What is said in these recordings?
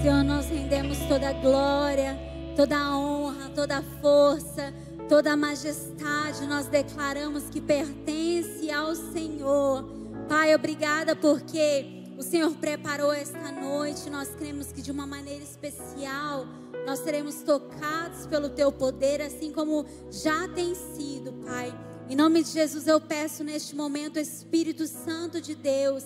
Senhor, nós rendemos toda a glória, toda a honra, toda a força, toda a majestade, nós declaramos que pertence ao Senhor. Pai, obrigada porque o Senhor preparou esta noite. Nós cremos que de uma maneira especial nós seremos tocados pelo Teu poder, assim como já tem sido, Pai. Em nome de Jesus eu peço neste momento, Espírito Santo de Deus,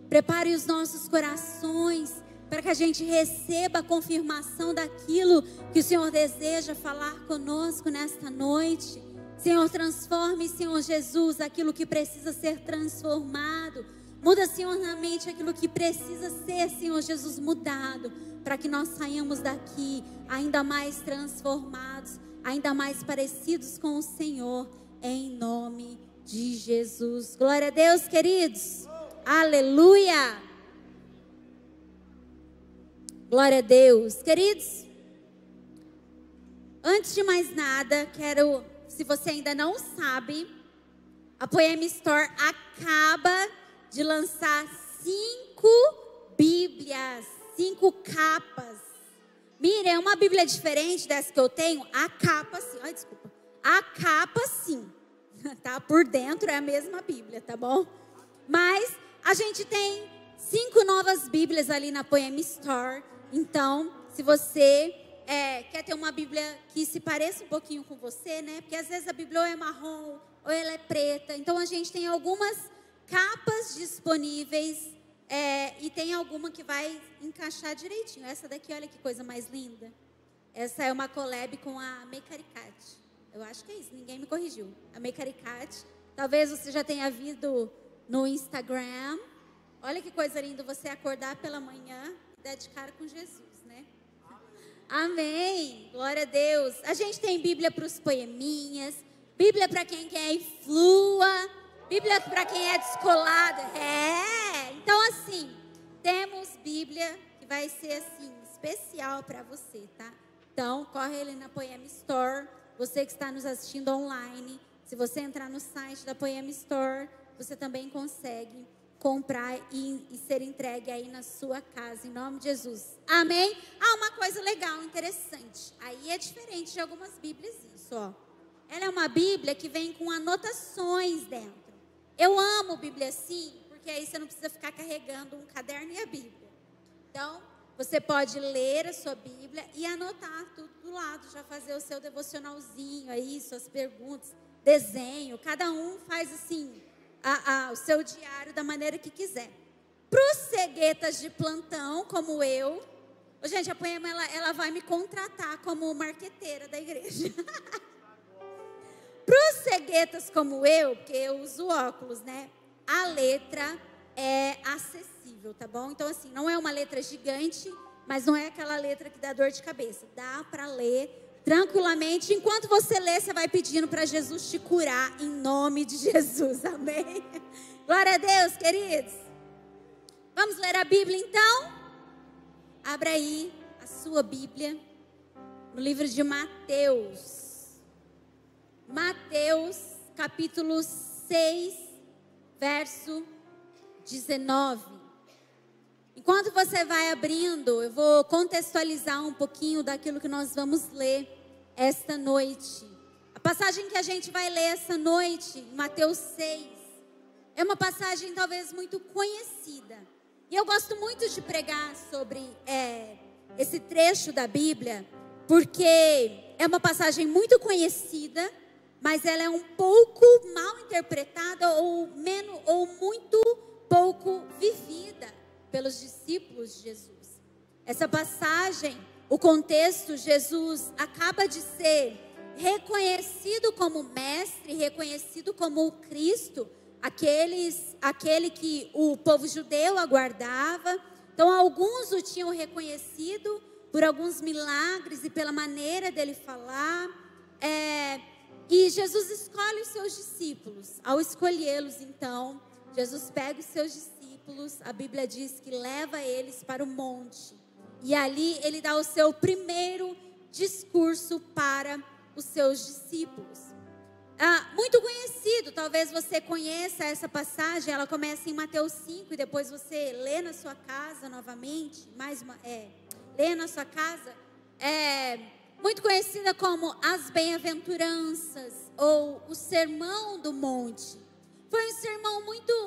prepare os nossos corações para que a gente receba a confirmação daquilo que o Senhor deseja falar conosco nesta noite. Senhor, transforme, Senhor Jesus, aquilo que precisa ser transformado. Muda, Senhor, na mente aquilo que precisa ser, Senhor Jesus, mudado, para que nós saiamos daqui ainda mais transformados, ainda mais parecidos com o Senhor, em nome de Jesus. Glória a Deus, queridos. Aleluia. Glória a Deus. Queridos, antes de mais nada, quero, se você ainda não sabe, a Poema Store acaba de lançar 5 Bíblias, 5 capas. Mira, é uma Bíblia diferente dessa que eu tenho. A capa sim, ai, desculpa. A capa sim, tá? Por dentro é a mesma Bíblia, tá bom? Mas a gente tem 5 novas Bíblias ali na Poema Store. Então, se você quer ter uma Bíblia que se pareça um pouquinho com você, né? Porque às vezes a Bíblia ou é marrom ou ela é preta. Então a gente tem algumas capas disponíveis e tem alguma que vai encaixar direitinho. Essa daqui, olha que coisa mais linda. Essa é uma collab com a Mecaricat. Eu acho que é isso, ninguém me corrigiu. A Mecaricat. Talvez você já tenha visto no Instagram. Olha que coisa linda você acordar pela manhã e dar de cara com Jesus, né? Amém. Glória a Deus. A gente tem Bíblia para os poeminhas, Bíblia para quem quer influa, Bíblia para quem é descolado. Então assim, temos Bíblia que vai ser assim, especial para você, tá? Então, corre ali na Poema Store. Você que está nos assistindo online, se você entrar no site da Poema Store, você também consegue comprar e ser entregue aí na sua casa, em nome de Jesus. Amém? Uma coisa legal, interessante. Aí é diferente de algumas Bíblias isso, ó. Ela é uma Bíblia que vem com anotações dentro. Eu amo Bíblia assim, porque aí você não precisa ficar carregando um caderno e a Bíblia. Então, você pode ler a sua Bíblia e anotar tudo do lado, já fazer o seu devocionalzinho aí, suas perguntas, desenho. Cada um faz assim, o seu diário da maneira que quiser. Para os ceguetas de plantão, como eu, gente, a Poema ela vai me contratar como marqueteira da igreja. Para os ceguetas como eu, porque eu uso óculos, né? A letra é acessível, tá bom? Então assim, não é uma letra gigante, mas não é aquela letra que dá dor de cabeça. Dá para ler tranquilamente. Enquanto você lê, você vai pedindo para Jesus te curar em nome de Jesus. Amém? Glória a Deus, queridos. Vamos ler a Bíblia então? Abra aí a sua Bíblia no livro de Mateus. Mateus, capítulo 6, verso 19. Enquanto você vai abrindo, eu vou contextualizar um pouquinho daquilo que nós vamos ler esta noite. A passagem que a gente vai ler essa noite, Mateus 6, é uma passagem talvez muito conhecida. E eu gosto muito de pregar sobre esse trecho da Bíblia, porque é uma passagem muito conhecida, mas ela é um pouco mal interpretada ou muito pouco vivida pelos discípulos de Jesus. Essa passagem, o contexto, Jesus acaba de ser reconhecido como mestre, reconhecido como o Cristo, aquele que o povo judeu aguardava. Então alguns o tinham reconhecido por alguns milagres e pela maneira dele falar. E Jesus escolhe os seus discípulos. Ao escolhê-los, então, Jesus pega os seus discípulos, a Bíblia diz que leva eles para o monte. E ali ele dá o seu primeiro discurso para os seus discípulos. Muito conhecido, talvez você conheça essa passagem. Ela começa em Mateus 5 e depois você lê na sua casa novamente. ler na sua casa, é muito conhecida como as bem-aventuranças ou o Sermão do Monte. Foi um sermão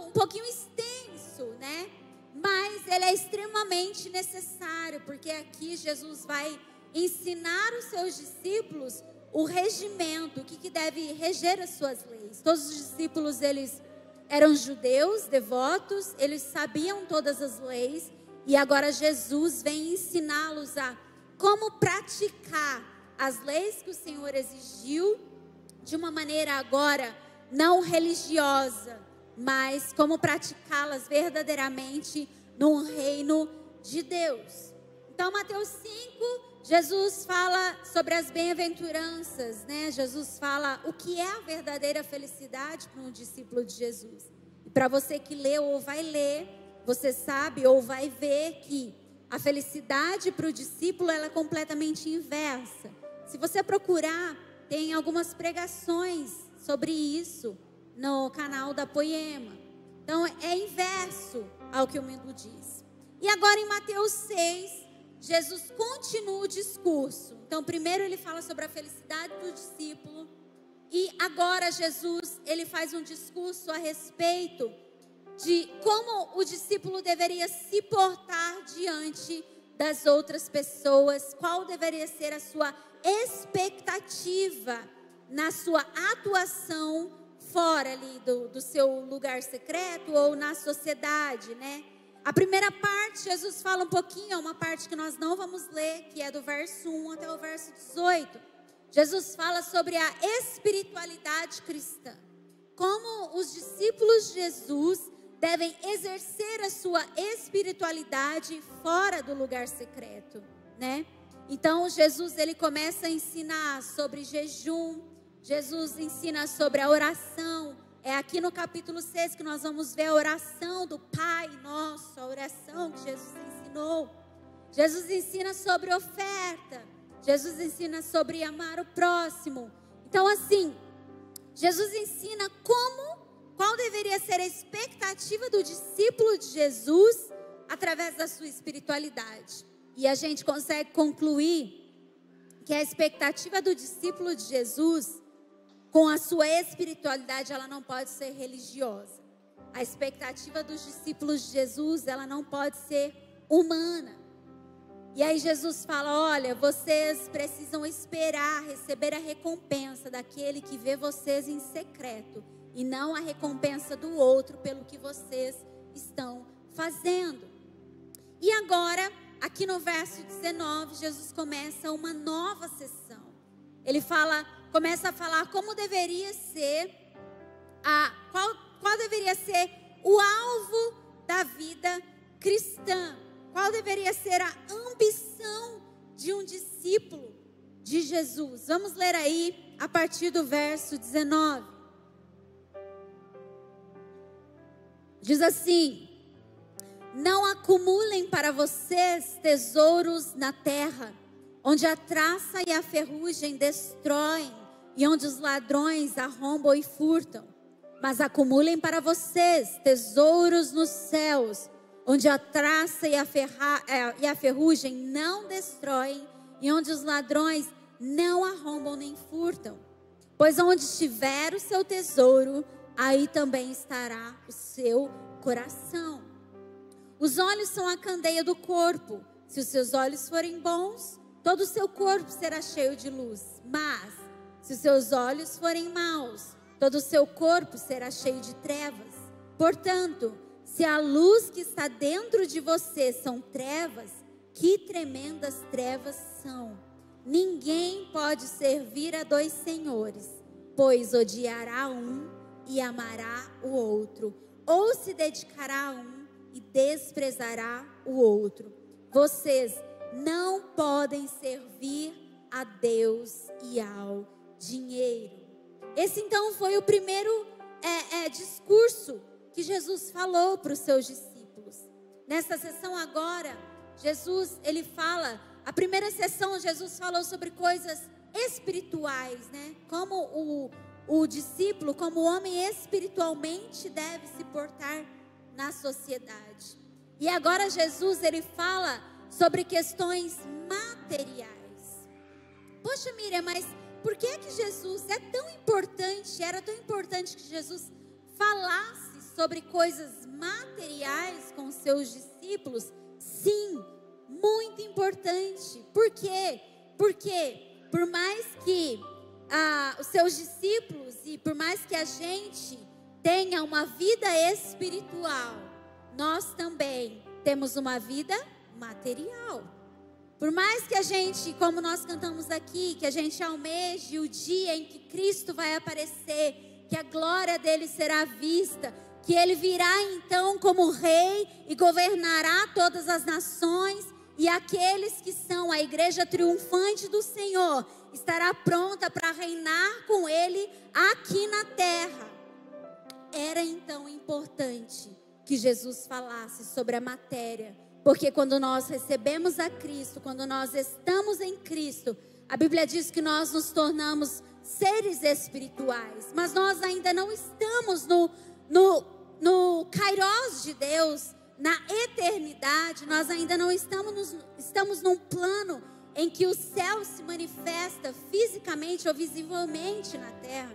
um pouquinho extenso, né? Mas ele é extremamente necessário, porque aqui Jesus vai ensinar os seus discípulos o regimento, o que deve reger as suas leis. Todos os discípulos, eles eram judeus, devotos, eles sabiam todas as leis, e agora Jesus vem ensiná-los a como praticar as leis que o Senhor exigiu de uma maneira agora não religiosa, mas como praticá-las verdadeiramente no reino de Deus. Então, Mateus 5, Jesus fala sobre as bem-aventuranças, né? Jesus fala o que é a verdadeira felicidade para um discípulo de Jesus. E para você que leu ou vai ler, você sabe ou vai ver que a felicidade para o discípulo ela é completamente inversa. Se você procurar, tem algumas pregações sobre isso no canal da Poema. Então é inverso ao que o mundo diz. E agora em Mateus 6, Jesus continua o discurso. Então primeiro ele fala sobre a felicidade do discípulo. E agora Jesus, ele faz um discurso a respeito de como o discípulo deveria se portar diante das outras pessoas. Qual deveria ser a sua expectativa na sua atuação fora ali do seu lugar secreto ou na sociedade, né? A primeira parte, Jesus fala um pouquinho, é uma parte que nós não vamos ler, que é do verso 1 até o verso 18. Jesus fala sobre a espiritualidade cristã. Como os discípulos de Jesus devem exercer a sua espiritualidade fora do lugar secreto, né? Então Jesus, ele começa a ensinar sobre jejum. Jesus ensina sobre a oração. É aqui no capítulo 6 que nós vamos ver a oração do Pai Nosso, a oração que Jesus ensinou. Jesus ensina sobre oferta. Jesus ensina sobre amar o próximo. Então assim, Jesus ensina qual deveria ser a expectativa do discípulo de Jesus através da sua espiritualidade. E a gente consegue concluir que a expectativa do discípulo de Jesus com a sua espiritualidade, ela não pode ser religiosa. A expectativa dos discípulos de Jesus, ela não pode ser humana. E aí Jesus fala, olha, vocês precisam esperar receber a recompensa daquele que vê vocês em secreto, e não a recompensa do outro pelo que vocês estão fazendo. E agora, aqui no verso 19, Jesus começa uma nova sessão. Ele começa a falar como deveria ser, qual deveria ser o alvo da vida cristã. Qual deveria ser a ambição de um discípulo de Jesus? Vamos ler aí a partir do verso 19. Diz assim: não acumulem para vocês tesouros na terra, onde a traça e a ferrugem destroem, e onde os ladrões arrombam e furtam. Mas acumulem para vocês tesouros nos céus, onde a traça e a ferrugem não destroem, e onde os ladrões não arrombam nem furtam. Pois onde estiver o seu tesouro, aí também estará o seu coração. Os olhos são a candeia do corpo. Se os seus olhos forem bons, todo o seu corpo será cheio de luz. Mas, se os seus olhos forem maus, todo o seu corpo será cheio de trevas. Portanto, se a luz que está dentro de você são trevas, que tremendas trevas são. Ninguém pode servir a dois senhores, pois odiará um e amará o outro, ou se dedicará a um e desprezará o outro. Vocês não podem servir a Deus e ao dinheiro. Esse então foi o primeiro discurso que Jesus falou para os seus discípulos. Nessa sessão agora, Jesus, ele fala, a primeira sessão Jesus falou sobre coisas espirituais, né? Como o discípulo, como o homem espiritualmente deve se portar na sociedade. E agora Jesus, ele fala sobre questões materiais. Poxa, Miriam, mas por que Jesus é tão importante, era tão importante que Jesus falasse sobre coisas materiais com os seus discípulos? Sim, muito importante. Por quê? Porque por mais que os seus discípulos e por mais que a gente tenha uma vida espiritual, nós também temos uma vida material. Por mais que a gente, como nós cantamos aqui, que a gente almeje o dia em que Cristo vai aparecer, que a glória dele será vista, que ele virá então como rei e governará todas as nações, e aqueles que são a igreja triunfante do Senhor estará pronta para reinar com ele aqui na terra. Era então importante que Jesus falasse sobre a matéria, porque quando nós recebemos a Cristo, quando nós estamos em Cristo, a Bíblia diz que nós nos tornamos seres espirituais, mas nós ainda não estamos no Kairos de Deus, na eternidade. Nós ainda não estamos num plano em que o céu se manifesta fisicamente ou visivelmente na terra.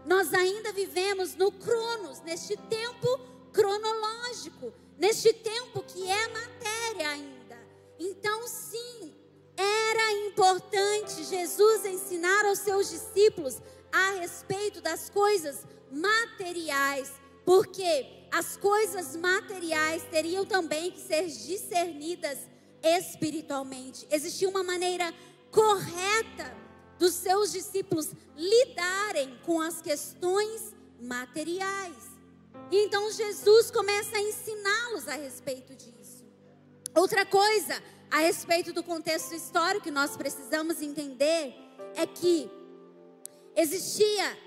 Nós ainda vivemos no Cronos, neste tempo cronológico, neste tempo que é matéria ainda. Então sim, era importante Jesus ensinar aos seus discípulos a respeito das coisas materiais, porque as coisas materiais teriam também que ser discernidas espiritualmente. Existia uma maneira correta dos seus discípulos lidarem com as questões materiais. E então Jesus começa a ensiná-los a respeito disso. Outra coisa a respeito do contexto histórico que nós precisamos entender é que existia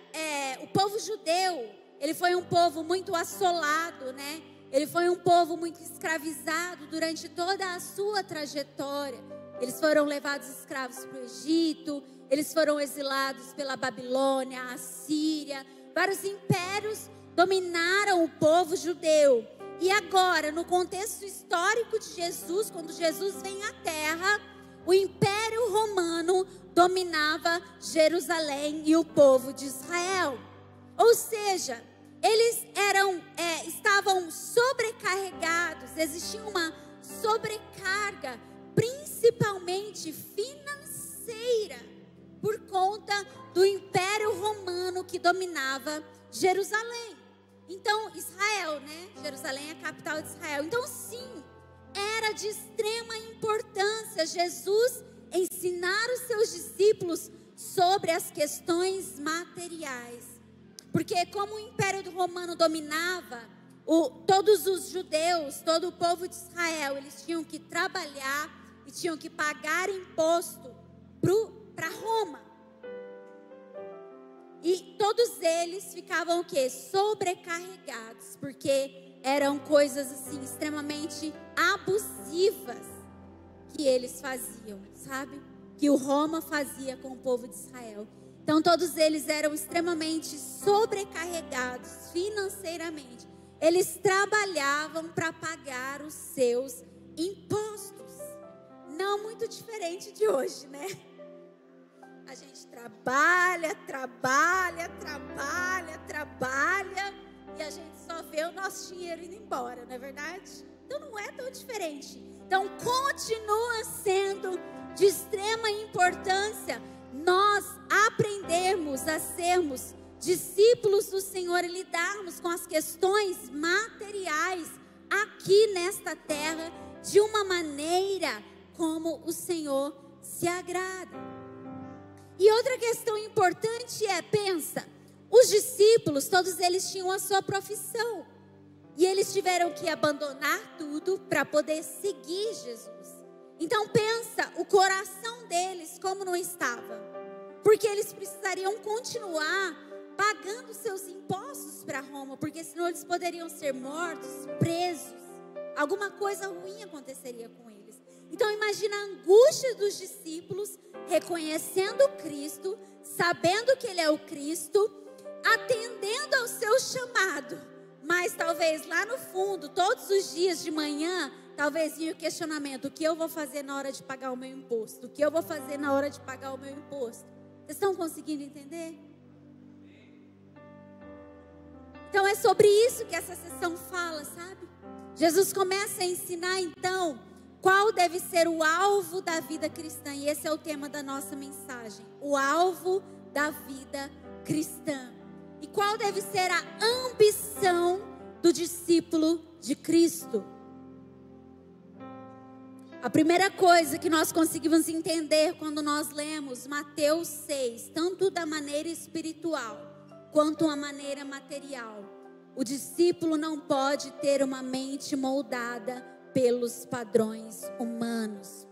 o povo judeu. Ele foi um povo muito assolado, né? Ele foi um povo muito escravizado durante toda a sua trajetória. Eles foram levados escravos para o Egito, eles foram exilados pela Babilônia, a Síria. Vários impérios dominaram o povo judeu. E agora, no contexto histórico de Jesus, quando Jesus vem à terra, o Império Romano dominava Jerusalém e o povo de Israel. Ou seja, eles estavam sobrecarregados, existia uma sobrecarga, principalmente financeira, por conta do Império Romano que dominava Jerusalém. Então, Israel, né? Jerusalém é a capital de Israel. Então, sim, era de extrema importância Jesus ensinar os seus discípulos sobre as questões materiais. Porque como o Império Romano dominava todos os judeus, todo o povo de Israel, eles tinham que trabalhar e tinham que pagar imposto para Roma. E todos eles ficavam o quê? Sobrecarregados, porque eram coisas assim extremamente abusivas que eles faziam, sabe? Que o Roma fazia com o povo de Israel. Então todos eles eram extremamente sobrecarregados financeiramente. Eles trabalhavam para pagar os seus impostos. Não muito diferente de hoje, né? A gente trabalha e a gente só vê o nosso dinheiro indo embora, não é verdade? Então não é tão diferente. Então continua sendo de extrema importância nós aprendermos a sermos discípulos do Senhor e lidarmos com as questões materiais aqui nesta terra de uma maneira como o Senhor se agrada. E outra questão importante pensa, os discípulos, todos eles tinham a sua profissão. E eles tiveram que abandonar tudo para poder seguir Jesus. Então pensa, o coração deles como não estava. Porque eles precisariam continuar pagando seus impostos para Roma. Porque senão eles poderiam ser mortos, presos. Alguma coisa ruim aconteceria com eles. Então imagina a angústia dos discípulos, reconhecendo Cristo, sabendo que Ele é o Cristo, atendendo ao seu chamado. Mas talvez lá no fundo, todos os dias de manhã, talvez vinha o questionamento: o que eu vou fazer na hora de pagar o meu imposto? O que eu vou fazer na hora de pagar o meu imposto? Vocês estão conseguindo entender? Então é sobre isso que essa sessão fala, sabe? Jesus começa a ensinar então qual deve ser o alvo da vida cristã. E esse é o tema da nossa mensagem: o alvo da vida cristã. E qual deve ser a ambição do discípulo de Cristo? A primeira coisa que nós conseguimos entender quando nós lemos Mateus 6, tanto da maneira espiritual quanto a maneira material: o discípulo não pode ter uma mente moldada pelos padrões humanos.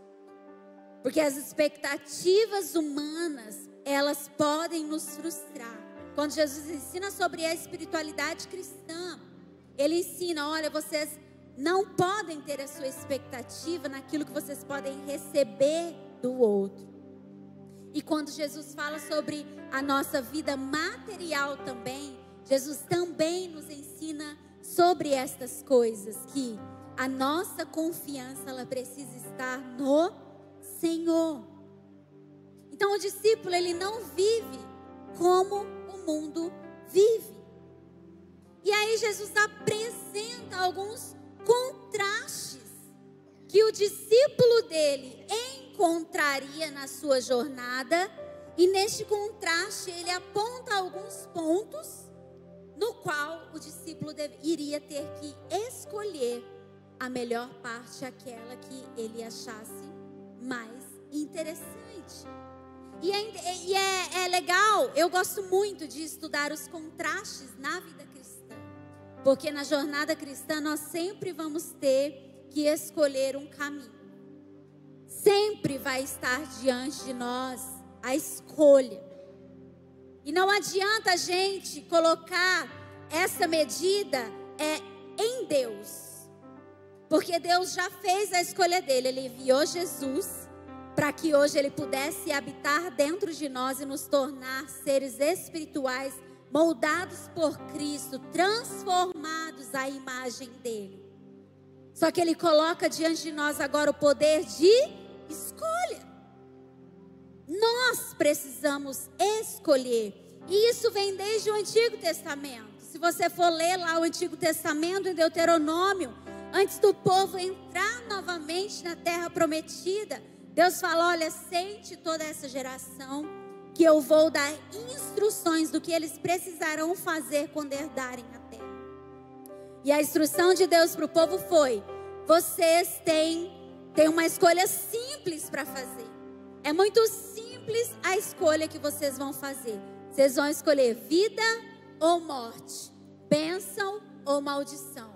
Porque as expectativas humanas, elas podem nos frustrar. Quando Jesus ensina sobre a espiritualidade cristã, Ele ensina: olha, vocês não podem ter a sua expectativa naquilo que vocês podem receber do outro. E quando Jesus fala sobre a nossa vida material também, Jesus também nos ensina sobre estas coisas, que a nossa confiança, ela precisa estar no Senhor. Então o discípulo, ele não vive como o mundo vive. E aí Jesus apresenta alguns contrastes que o discípulo dele encontraria na sua jornada. E neste contraste ele aponta alguns pontos no qual o discípulo iria ter que escolher a melhor parte, aquela que ele achasse mais interessante. E é legal, eu gosto muito de estudar os contrastes na vida cristã, porque na jornada cristã nós sempre vamos ter que escolher um caminho. Sempre vai estar diante de nós a escolha. E não adianta a gente colocar essa medida em Deus, porque Deus já fez a escolha dele. Ele enviou Jesus para que hoje ele pudesse habitar dentro de nós e nos tornar seres espirituais, moldados por Cristo, transformados à imagem dele. Só que ele coloca diante de nós agora o poder de escolha. Nós precisamos escolher. E isso vem desde o Antigo Testamento. Se você for ler lá o Antigo Testamento, em Deuteronômio, antes do povo entrar novamente na terra prometida, Deus fala: olha, sente toda essa geração, que eu vou dar instruções do que eles precisarão fazer quando herdarem a terra. E a instrução de Deus para o povo foi: vocês têm uma escolha simples para fazer. É muito simples a escolha que vocês vão fazer. Vocês vão escolher vida ou morte, bênção ou maldição,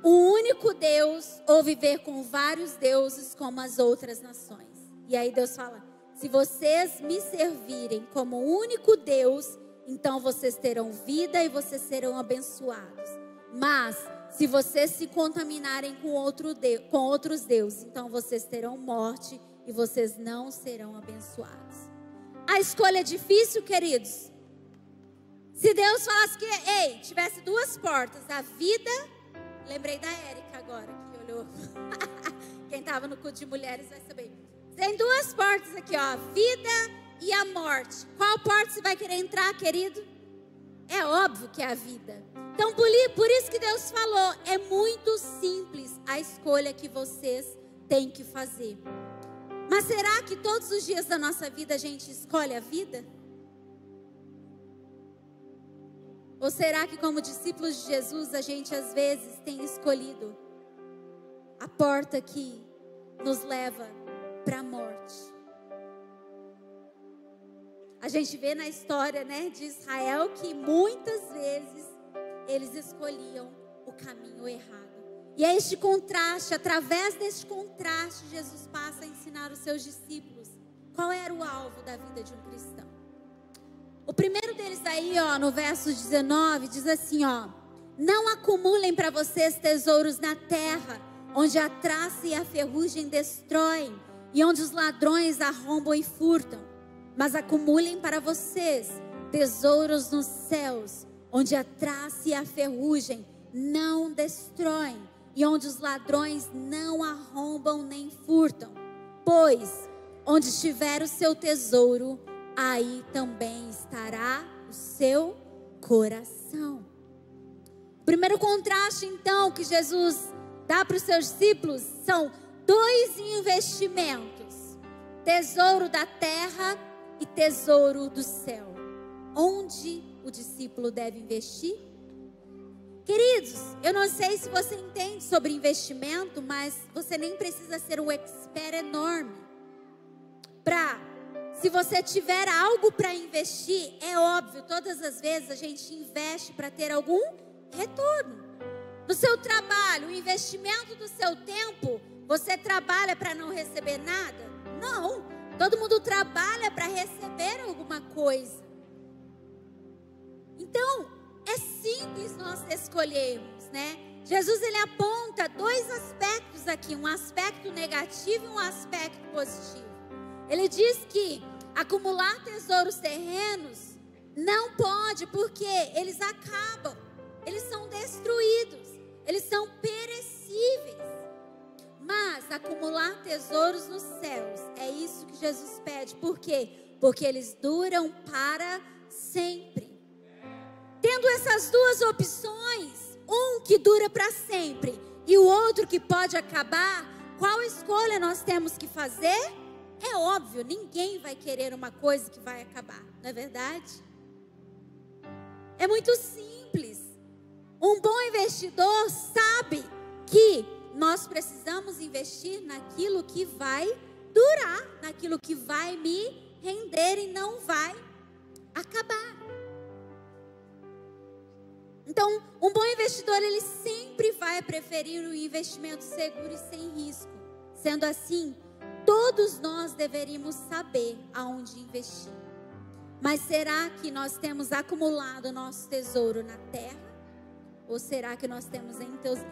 o único Deus ou viver com vários deuses como as outras nações. E aí Deus fala: se vocês me servirem como o único Deus, então vocês terão vida e vocês serão abençoados. Mas se vocês se contaminarem com outros deuses, então vocês terão morte e vocês não serão abençoados. A escolha é difícil, queridos? Se Deus falasse que, tivesse duas portas, a vida... Lembrei da Érica agora, que olhou. Quem estava no culto de mulheres vai saber. Tem duas portas aqui, ó, a vida e a morte. Qual porta você vai querer entrar, querido? É óbvio que é a vida. Então, por isso que Deus falou, é muito simples a escolha que vocês têm que fazer. Mas será que todos os dias da nossa vida a gente escolhe a vida? Ou será que, como discípulos de Jesus, a gente às vezes tem escolhido a porta que nos leva para a morte? A gente vê na história, né, de Israel que muitas vezes eles escolhiam o caminho errado. E é este contraste, através deste contraste, Jesus passa a ensinar os seus discípulos qual era o alvo da vida de um cristão. O primeiro deles aí, ó, no verso 19, diz assim, ó: não acumulem para vocês tesouros na terra, onde a traça e a ferrugem destroem, e onde os ladrões arrombam e furtam. Mas acumulem para vocês tesouros nos céus, onde a traça e a ferrugem não destroem, e onde os ladrões não arrombam nem furtam. Pois onde estiver o seu tesouro, aí também estará o seu coração. O primeiro contraste, então, que Jesus dá para os seus discípulos são 2 investimentos: tesouro da terra e tesouro do céu. Onde o discípulo deve investir? Queridos, eu não sei se você entende sobre investimento, mas você nem precisa ser um expert enorme se você tiver algo para investir. É óbvio, todas as vezes a gente investe para ter algum retorno. No seu trabalho, o investimento do seu tempo, você trabalha para não receber nada? Não, todo mundo trabalha para receber alguma coisa. Então, é simples nós escolhermos, né? Jesus, ele aponta 2 aspectos aqui, um aspecto negativo e um aspecto positivo. Ele diz que acumular tesouros terrenos não pode, porque eles acabam, eles são destruídos, eles são perecíveis. Mas acumular tesouros nos céus, é isso que Jesus pede. Por quê? Porque eles duram para sempre. Tendo essas 2 opções, um que dura para sempre e o outro que pode acabar, qual escolha nós temos que fazer? É óbvio, ninguém vai querer uma coisa que vai acabar, não é verdade? É muito simples. Um bom investidor sabe que nós precisamos investir naquilo que vai durar, naquilo que vai me render e não vai acabar. Então, um bom investidor, ele sempre vai preferir um investimento seguro e sem risco. Sendo assim, todos nós deveríamos saber aonde investir. Mas será que nós temos acumulado o nosso tesouro na terra? Ou será que nós temos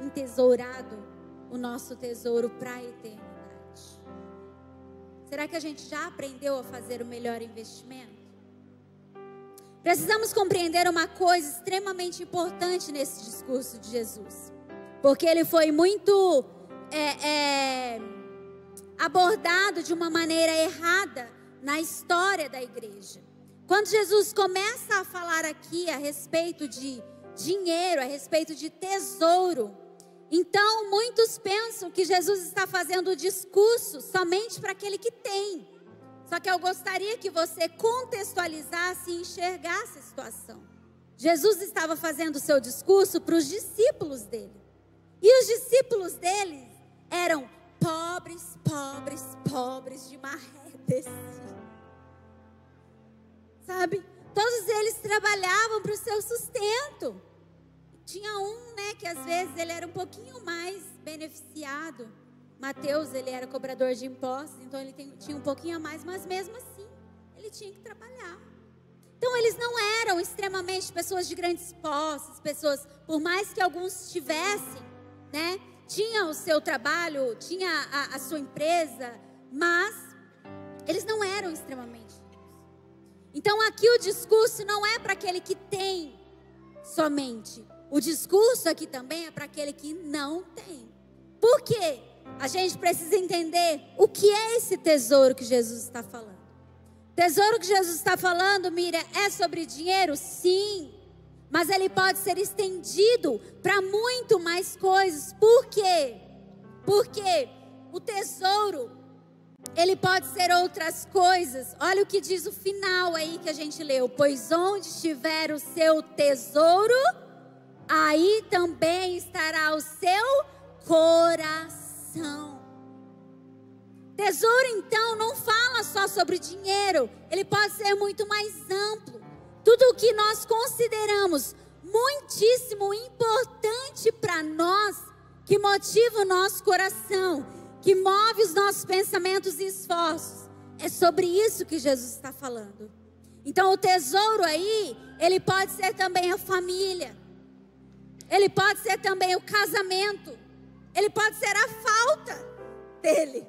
entesourado o nosso tesouro para a eternidade? Será que a gente já aprendeu a fazer o melhor investimento? Precisamos compreender uma coisa extremamente importante nesse discurso de Jesus, porque ele foi muito abordado de uma maneira errada na história da igreja. Quando Jesus começa a falar aqui a respeito de dinheiro, a respeito de tesouro, então muitos pensam que Jesus está fazendo o discurso somente para aquele que tem. Só que eu gostaria que você contextualizasse e enxergasse a situação. Jesus estava fazendo o seu discurso para os discípulos dele. E os discípulos dele eram pobres, pobres, pobres de maré descida. Sabe? Todos eles trabalhavam para o seu sustento. Tinha um, né, que às vezes ele era um pouquinho mais beneficiado. Mateus, ele era cobrador de impostos, então ele tinha um pouquinho a mais, mas mesmo assim, ele tinha que trabalhar. Então, eles não eram extremamente pessoas de grandes posses, pessoas, por mais que alguns tivessem, né, tinha o seu trabalho, tinha a sua empresa, mas eles não eram extremamente ricos. Então, aqui o discurso não é para aquele que tem somente. O discurso aqui também é para aquele que não tem. Por quê? A gente precisa entender o que é esse tesouro que Jesus está falando. Tesouro que Jesus está falando, Miriam, é sobre dinheiro? Sim, mas ele pode ser estendido para muito mais coisas. Por quê? Porque o tesouro, ele pode ser outras coisas. Olha o que diz o final aí que a gente leu. Pois onde estiver o seu tesouro, aí também estará o seu coração. Tesouro, então, não fala só sobre dinheiro. Ele pode ser muito mais amplo. Tudo o que nós consideramos muitíssimo importante para nós, que motiva o nosso coração, que move os nossos pensamentos e esforços, é sobre isso que Jesus está falando. Então, o tesouro aí, ele pode ser também a família. Ele pode ser também o casamento. Ele pode ser a falta dele.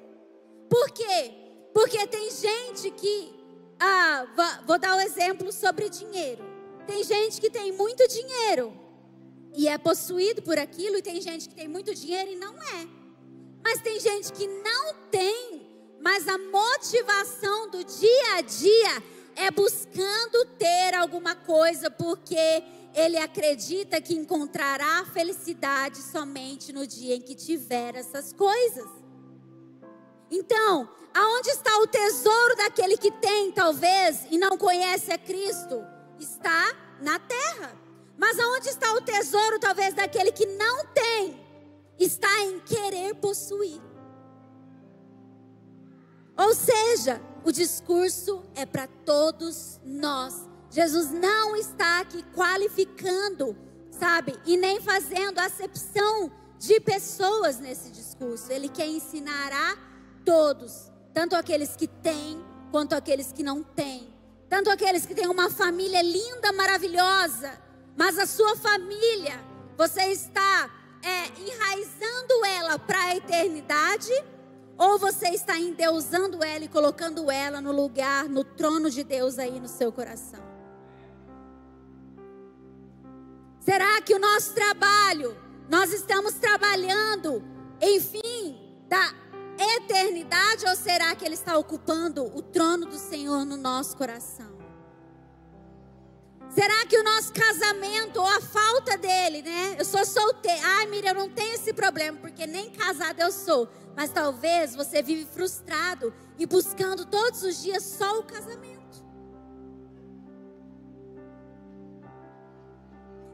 Por quê? Porque tem gente que, vou dar um exemplo sobre dinheiro. Tem gente que tem muito dinheiro, e é possuído por aquilo, e tem gente que tem muito dinheiro e não é. Mas tem gente que não tem, mas a motivação do dia a dia é buscando ter alguma coisa, porque ele acredita que encontrará felicidade somente no dia em que tiver essas coisas. Então, aonde está o tesouro daquele que tem, talvez, e não conhece a Cristo? Está na terra. Mas aonde está o tesouro, talvez, daquele que não tem? Está em querer possuir. Ou seja, o discurso é para todos nós. Jesus não está aqui qualificando, sabe? E nem fazendo acepção de pessoas nesse discurso. Ele quer ensinar a todos, tanto aqueles que têm, quanto aqueles que não têm. Tanto aqueles que têm uma família linda, maravilhosa, mas a sua família, você está enraizando ela para a eternidade, ou você está endeusando ela e colocando ela no lugar, no trono de Deus aí no seu coração? Será que o nosso trabalho, nós estamos trabalhando, enfim, da eternidade, ou será que ele está ocupando o trono do Senhor no nosso coração? Será que o nosso casamento, ou a falta dele, né? Eu sou solteira. Ai, Miriam, eu não tenho esse problema, porque nem casada eu sou. Mas talvez você vive frustrado e buscando todos os dias só o casamento.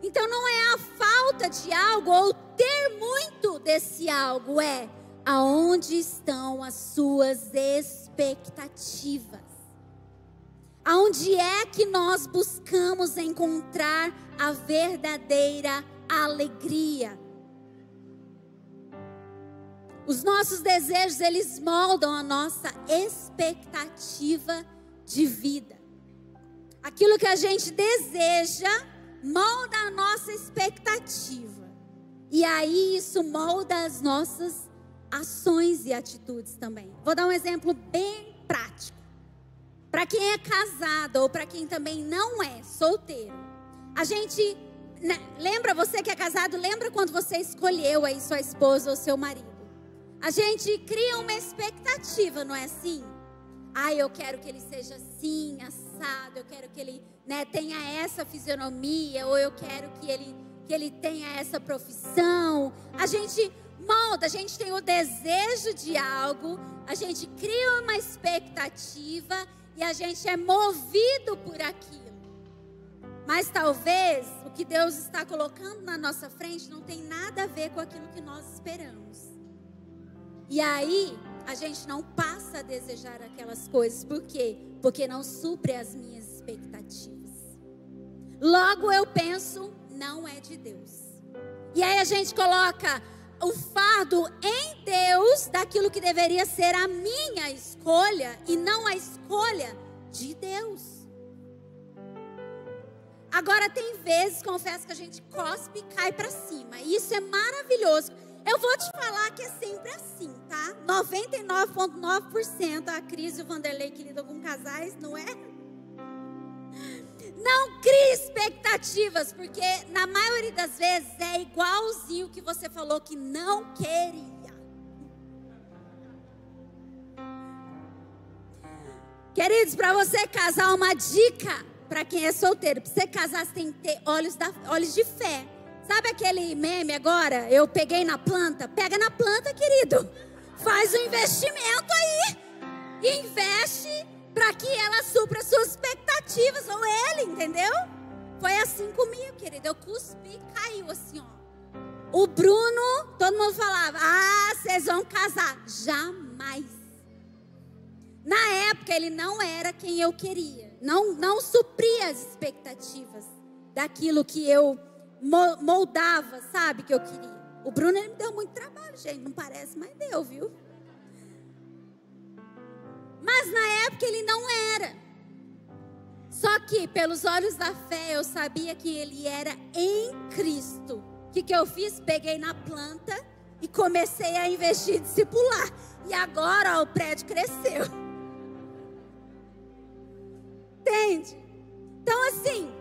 Então não é a falta de algo ou ter muito desse algo, é aonde estão as suas expectativas. Aonde é que nós buscamos encontrar a verdadeira alegria? Os nossos desejos, eles moldam a nossa expectativa de vida. Aquilo que a gente deseja molda a nossa expectativa. E aí isso molda as nossas ações e atitudes também. Vou dar um exemplo bem prático. Para quem é casado ou para quem também não é solteiro. A gente, lembra, você que é casado, lembra quando você escolheu aí sua esposa ou seu marido? A gente cria uma expectativa, não é assim? Eu quero que ele seja assim, assado, eu quero que ele tenha essa fisionomia, ou eu quero que ele tenha essa profissão. A gente molda, a gente tem o desejo de algo, a gente cria uma expectativa e a gente é movido por aquilo. Mas talvez o que Deus está colocando na nossa frente não tem nada a ver com aquilo que nós esperamos. E aí a gente não passa a desejar aquelas coisas. Por quê? Porque não supre as minhas expectativas. Logo eu penso, não é de Deus. E aí a gente coloca o fardo em Deus daquilo que deveria ser a minha escolha e não a escolha de Deus. Agora tem vezes, confesso, que a gente cospe e cai para cima. E isso é maravilhoso. Eu vou te falar que é sempre assim, tá? 99,9% a Cris e o Vanderlei que lidam com casais, não é? Não crie expectativas, porque na maioria das vezes é igualzinho o que você falou que não queria. Queridos, para você casar, uma dica para quem é solteiro: para você casar, você tem que ter olhos de fé. Sabe aquele meme agora? Eu peguei na planta? Pega na planta, querido. Faz um investimento aí. Investe para que ela supra as suas expectativas, ou ele, entendeu? Foi assim comigo, querido. Eu cuspi e caiu assim, ó. O Bruno, todo mundo falava: vocês vão casar. Jamais. Na época ele não era quem eu queria. Não supria as expectativas daquilo que eu moldava, sabe, que eu queria. O Bruno, ele me deu muito trabalho, gente. Não parece, mas deu, viu? Mas na época ele não era. Só que pelos olhos da fé eu sabia que ele era em Cristo. O que eu fiz? Peguei na planta e comecei a investir e discipular. E agora, ó, o prédio cresceu. Entende? Então assim,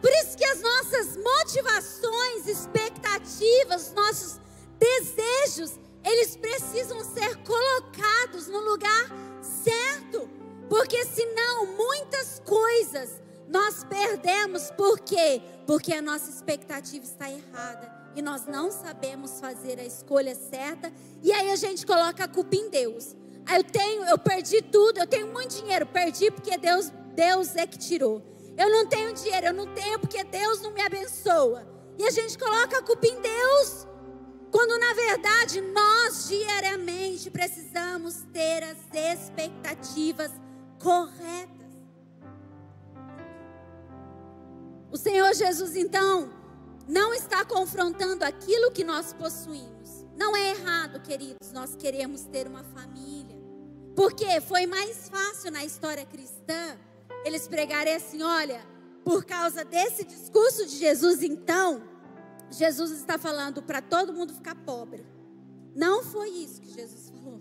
Por isso que as nossas motivações, expectativas, nossos desejos, eles precisam ser colocados no lugar certo. Porque senão muitas coisas nós perdemos. Por quê? Porque a nossa expectativa está errada e nós não sabemos fazer a escolha certa. E aí a gente coloca a culpa em Deus. Eu perdi tudo, eu tenho muito dinheiro, perdi porque Deus é que tirou. Eu não tenho dinheiro, eu não tenho porque Deus não me abençoa. E a gente coloca a culpa em Deus, quando na verdade nós diariamente precisamos ter as expectativas corretas. O Senhor Jesus então não está confrontando aquilo que nós possuímos. Não é errado, queridos, nós queremos ter uma família, porque foi mais fácil na história cristã eles pregarem assim: olha, por causa desse discurso de Jesus, então Jesus está falando para todo mundo ficar pobre. Não foi isso que Jesus falou.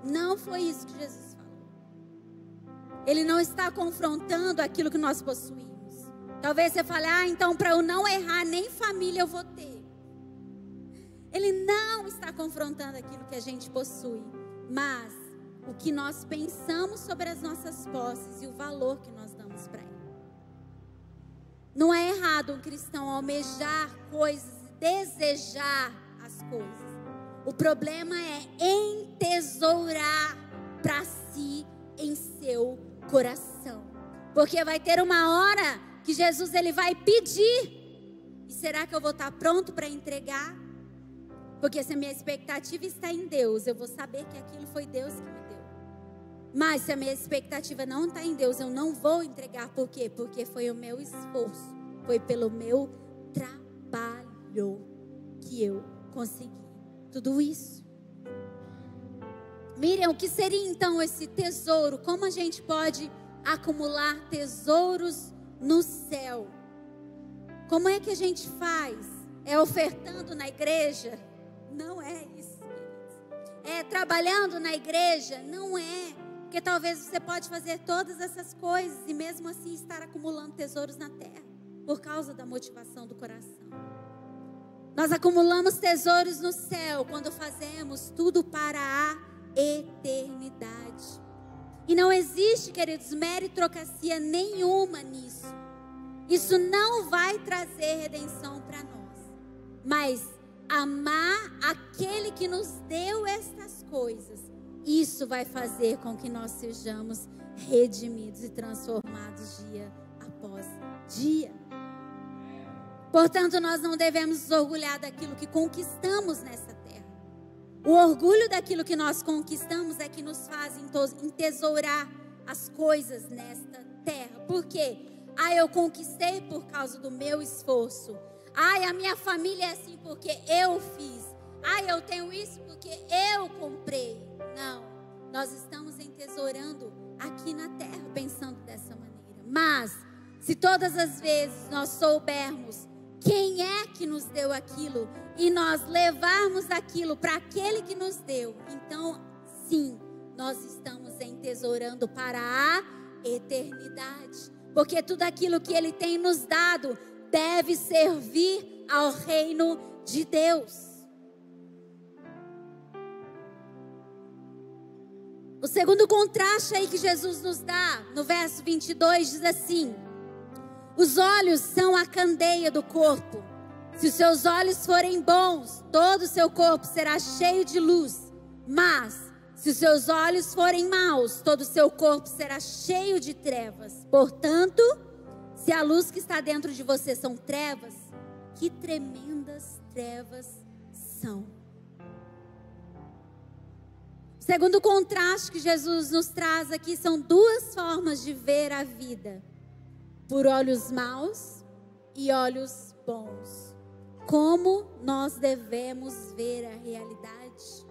Não foi isso que Jesus falou. Ele não está confrontando aquilo que nós possuímos. Talvez você fale: então para eu não errar, nem família eu vou ter. Ele não está confrontando aquilo que a gente possui, mas o que nós pensamos sobre as nossas posses e o valor que nós damos para ele. Não é errado um cristão almejar coisas e desejar as coisas. O problema é entesourar para si em seu coração. Porque vai ter uma hora que Jesus ele vai pedir. E será que eu vou estar pronto para entregar? Porque se a minha expectativa está em Deus, eu vou saber que aquilo foi Deus que me deu. Mas se a minha expectativa não está em Deus, eu não vou entregar. Por quê? Porque foi o meu esforço, foi pelo meu trabalho que eu consegui tudo isso. Miriam, o que seria então esse tesouro? Como a gente pode acumular tesouros no céu? Como é que a gente faz? É ofertando na igreja? Não é isso, queridos. É trabalhando na igreja? Não é. Porque talvez você pode fazer todas essas coisas e mesmo assim estar acumulando tesouros na terra, por causa da motivação do coração. Nós acumulamos tesouros no céu quando fazemos tudo para a eternidade. E não existe, queridos, meritocracia nenhuma nisso. Isso não vai trazer redenção para nós. Mas amar aquele que nos deu estas coisas, isso vai fazer com que nós sejamos redimidos e transformados dia após dia. Portanto, nós não devemos nos orgulhar daquilo que conquistamos nessa terra. O orgulho daquilo que nós conquistamos é que nos faz entesourar as coisas nesta terra. Por quê? Eu conquistei por causa do meu esforço. A minha família é assim porque eu fiz. Eu tenho isso porque eu comprei. Não, nós estamos entesourando aqui na terra pensando dessa maneira. Mas, se todas as vezes nós soubermos quem é que nos deu aquilo e nós levarmos aquilo para aquele que nos deu, então sim, nós estamos entesourando para a eternidade. Porque tudo aquilo que Ele tem nos dado deve servir ao reino de Deus. O segundo contraste aí que Jesus nos dá, no verso 22, diz assim: os olhos são a candeia do corpo. Se os seus olhos forem bons, todo o seu corpo será cheio de luz. Mas, se os seus olhos forem maus, todo o seu corpo será cheio de trevas. Portanto, se a luz que está dentro de você são trevas, que tremendas trevas são. O segundo contraste que Jesus nos traz aqui são duas formas de ver a vida: por olhos maus e olhos bons. Como nós devemos ver a realidade?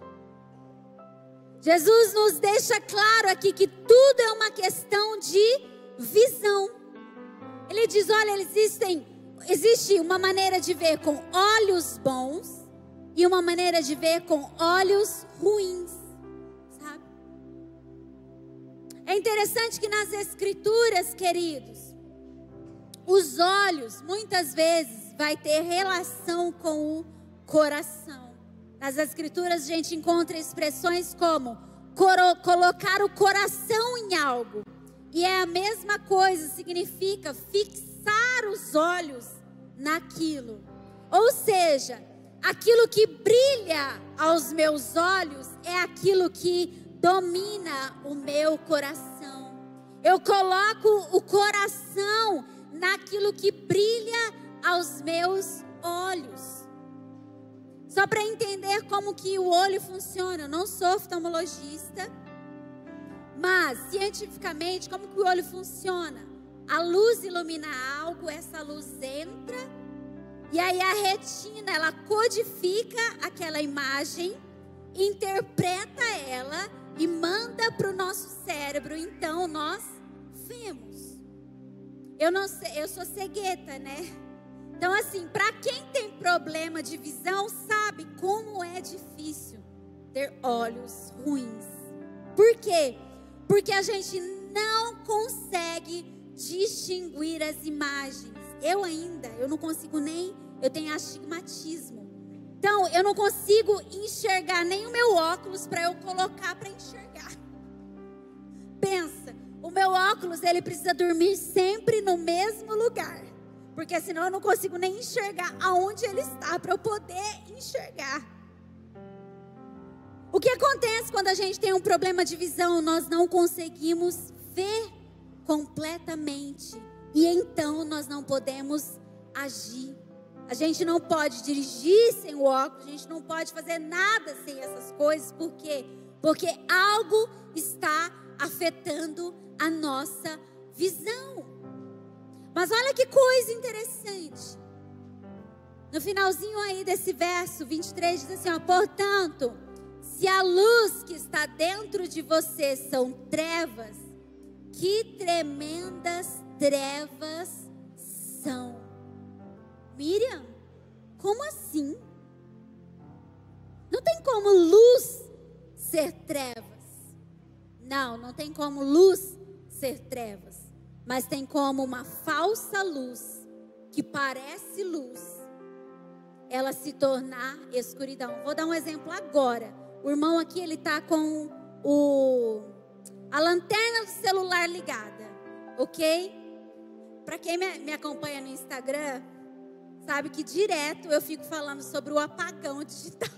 Jesus nos deixa claro aqui que tudo é uma questão de visão. Ele diz: olha, existe uma maneira de ver com olhos bons e uma maneira de ver com olhos ruins, sabe? É interessante que nas Escrituras, queridos, os olhos, muitas vezes, vai ter relação com o coração. Nas Escrituras a gente encontra expressões como colocar o coração em algo. E é a mesma coisa, significa fixar os olhos naquilo. Ou seja, aquilo que brilha aos meus olhos é aquilo que domina o meu coração. Eu coloco o coração naquilo que brilha aos meus olhos. Só para entender como que o olho funciona, eu não sou oftalmologista, mas cientificamente como que o olho funciona? A luz ilumina algo, essa luz entra, e aí a retina, ela codifica aquela imagem, interpreta ela e manda para o nosso cérebro, então nós vemos. Eu sou cegueta, né? Então assim, para quem tem problema de visão, sabe como é difícil ter olhos ruins. Por quê? Porque a gente não consegue distinguir as imagens. Eu não consigo nem, eu tenho astigmatismo. Então, eu não consigo enxergar nem o meu óculos para eu colocar para enxergar. Pensa, o meu óculos, ele precisa dormir sempre no mesmo lugar. Porque senão eu não consigo nem enxergar aonde ele está para eu poder enxergar. O que acontece quando a gente tem um problema de visão? Nós não conseguimos ver completamente. E então nós não podemos agir. A gente não pode dirigir sem o óculos. A gente não pode fazer nada sem essas coisas. Por quê? Porque algo está afetando a nossa visão. Mas olha que coisa interessante. No finalzinho aí desse verso 23 diz assim, ó, portanto, se a luz que está dentro de você são trevas, que tremendas trevas são. Miriam, como assim? Não tem como luz ser trevas. Não tem como luz ser trevas. Mas tem como uma falsa luz, que parece luz, ela se tornar escuridão. Vou dar um exemplo agora. O irmão aqui, ele está com a lanterna do celular ligada, ok? Para quem me acompanha no Instagram, sabe que direto eu fico falando sobre o apagão digital.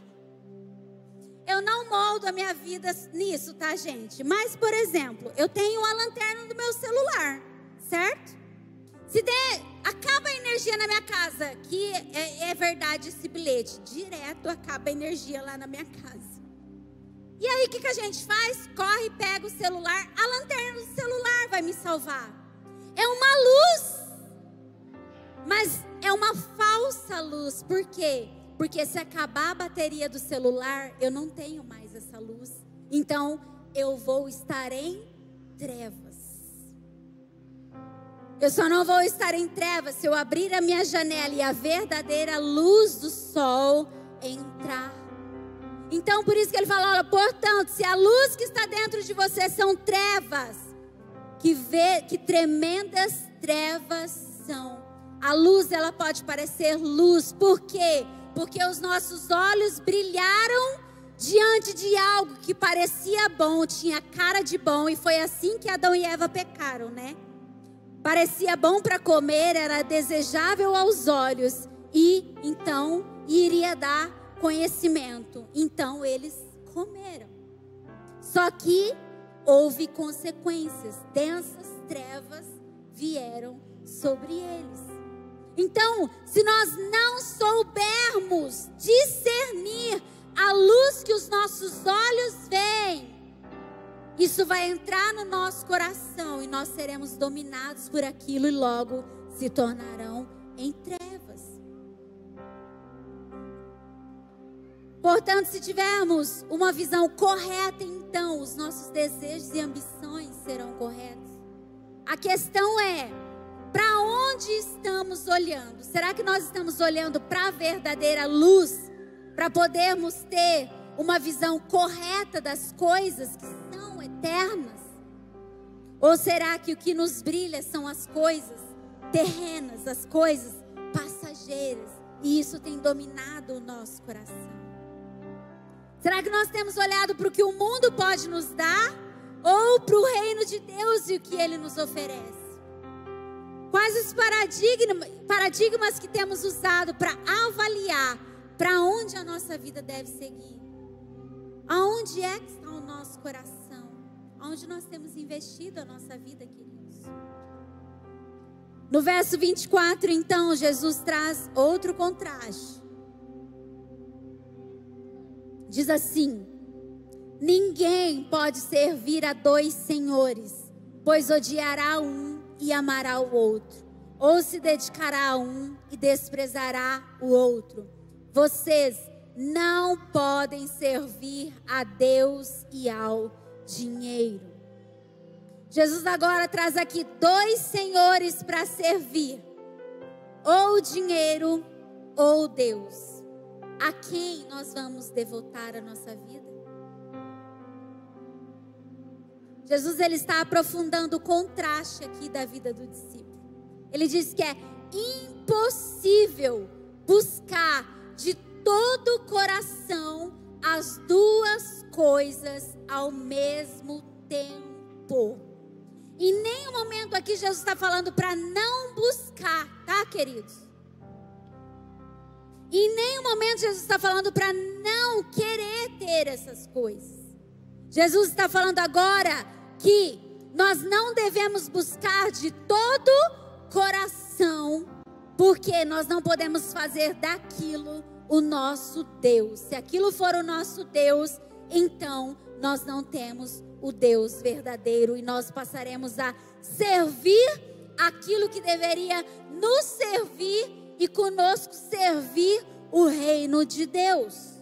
Eu não moldo a minha vida nisso, tá, gente? Mas, por exemplo, eu tenho a lanterna do meu celular, certo? Se acaba a energia na minha casa, que é verdade esse bilhete, direto acaba a energia lá na minha casa. E aí o que a gente faz? Corre, pega o celular, a lanterna do celular vai me salvar. É uma luz, mas é uma falsa luz. Por quê? Porque se acabar a bateria do celular, eu não tenho mais essa luz. Então eu vou estar em trevas. Eu só não vou estar em trevas se eu abrir a minha janela e a verdadeira luz do sol entrar. Então por isso que ele fala, olha, portanto, se a luz que está dentro de você são trevas, que tremendas trevas são. A luz, ela pode parecer luz, por quê? Porque os nossos olhos brilharam diante de algo que parecia bom, tinha cara de bom, e foi assim que Adão e Eva pecaram, né? Parecia bom para comer, era desejável aos olhos, e então iria dar conhecimento. Então eles comeram. Só que houve consequências, densas trevas vieram sobre eles. Então, se nós não soubermos discernir a luz que os nossos olhos veem, isso vai entrar no nosso coração e nós seremos dominados por aquilo e logo se tornarão em trevas. Portanto, se tivermos uma visão correta, então os nossos desejos e ambições serão corretos. A questão é, para onde estamos olhando? Será que nós estamos olhando para a verdadeira luz, para podermos ter uma visão correta das coisas que são eternas? Ou será que o que nos brilha são as coisas terrenas, as coisas passageiras. E isso tem dominado o nosso coração. Será que nós temos olhado para o que o mundo pode nos dar? Ou para o reino de Deus e o que Ele nos oferece? Quais os paradigmas que temos usado para avaliar para onde a nossa vida deve seguir? Aonde é que está o nosso coração? Aonde nós temos investido a nossa vida, queridos? No verso 24, então, Jesus traz outro contraste. Diz assim: ninguém pode servir a 2 senhores, pois odiará um e amará o outro, ou se dedicará a um e desprezará o outro. Vocês não podem servir a Deus e ao dinheiro. Jesus agora traz aqui 2 senhores para servir: ou o dinheiro ou Deus. A quem nós vamos devotar a nossa vida? Jesus, ele está aprofundando o contraste aqui da vida do discípulo. Ele diz que é impossível buscar de todo o coração as 2 coisas ao mesmo tempo. Em nenhum momento aqui Jesus está falando para não buscar, tá, queridos? Em nenhum momento Jesus está falando para não querer ter essas coisas. Jesus está falando agora que nós não devemos buscar de todo coração, porque nós não podemos fazer daquilo o nosso Deus. Se aquilo for o nosso Deus, então nós não temos o Deus verdadeiro e nós passaremos a servir aquilo que deveria nos servir e conosco servir o reino de Deus.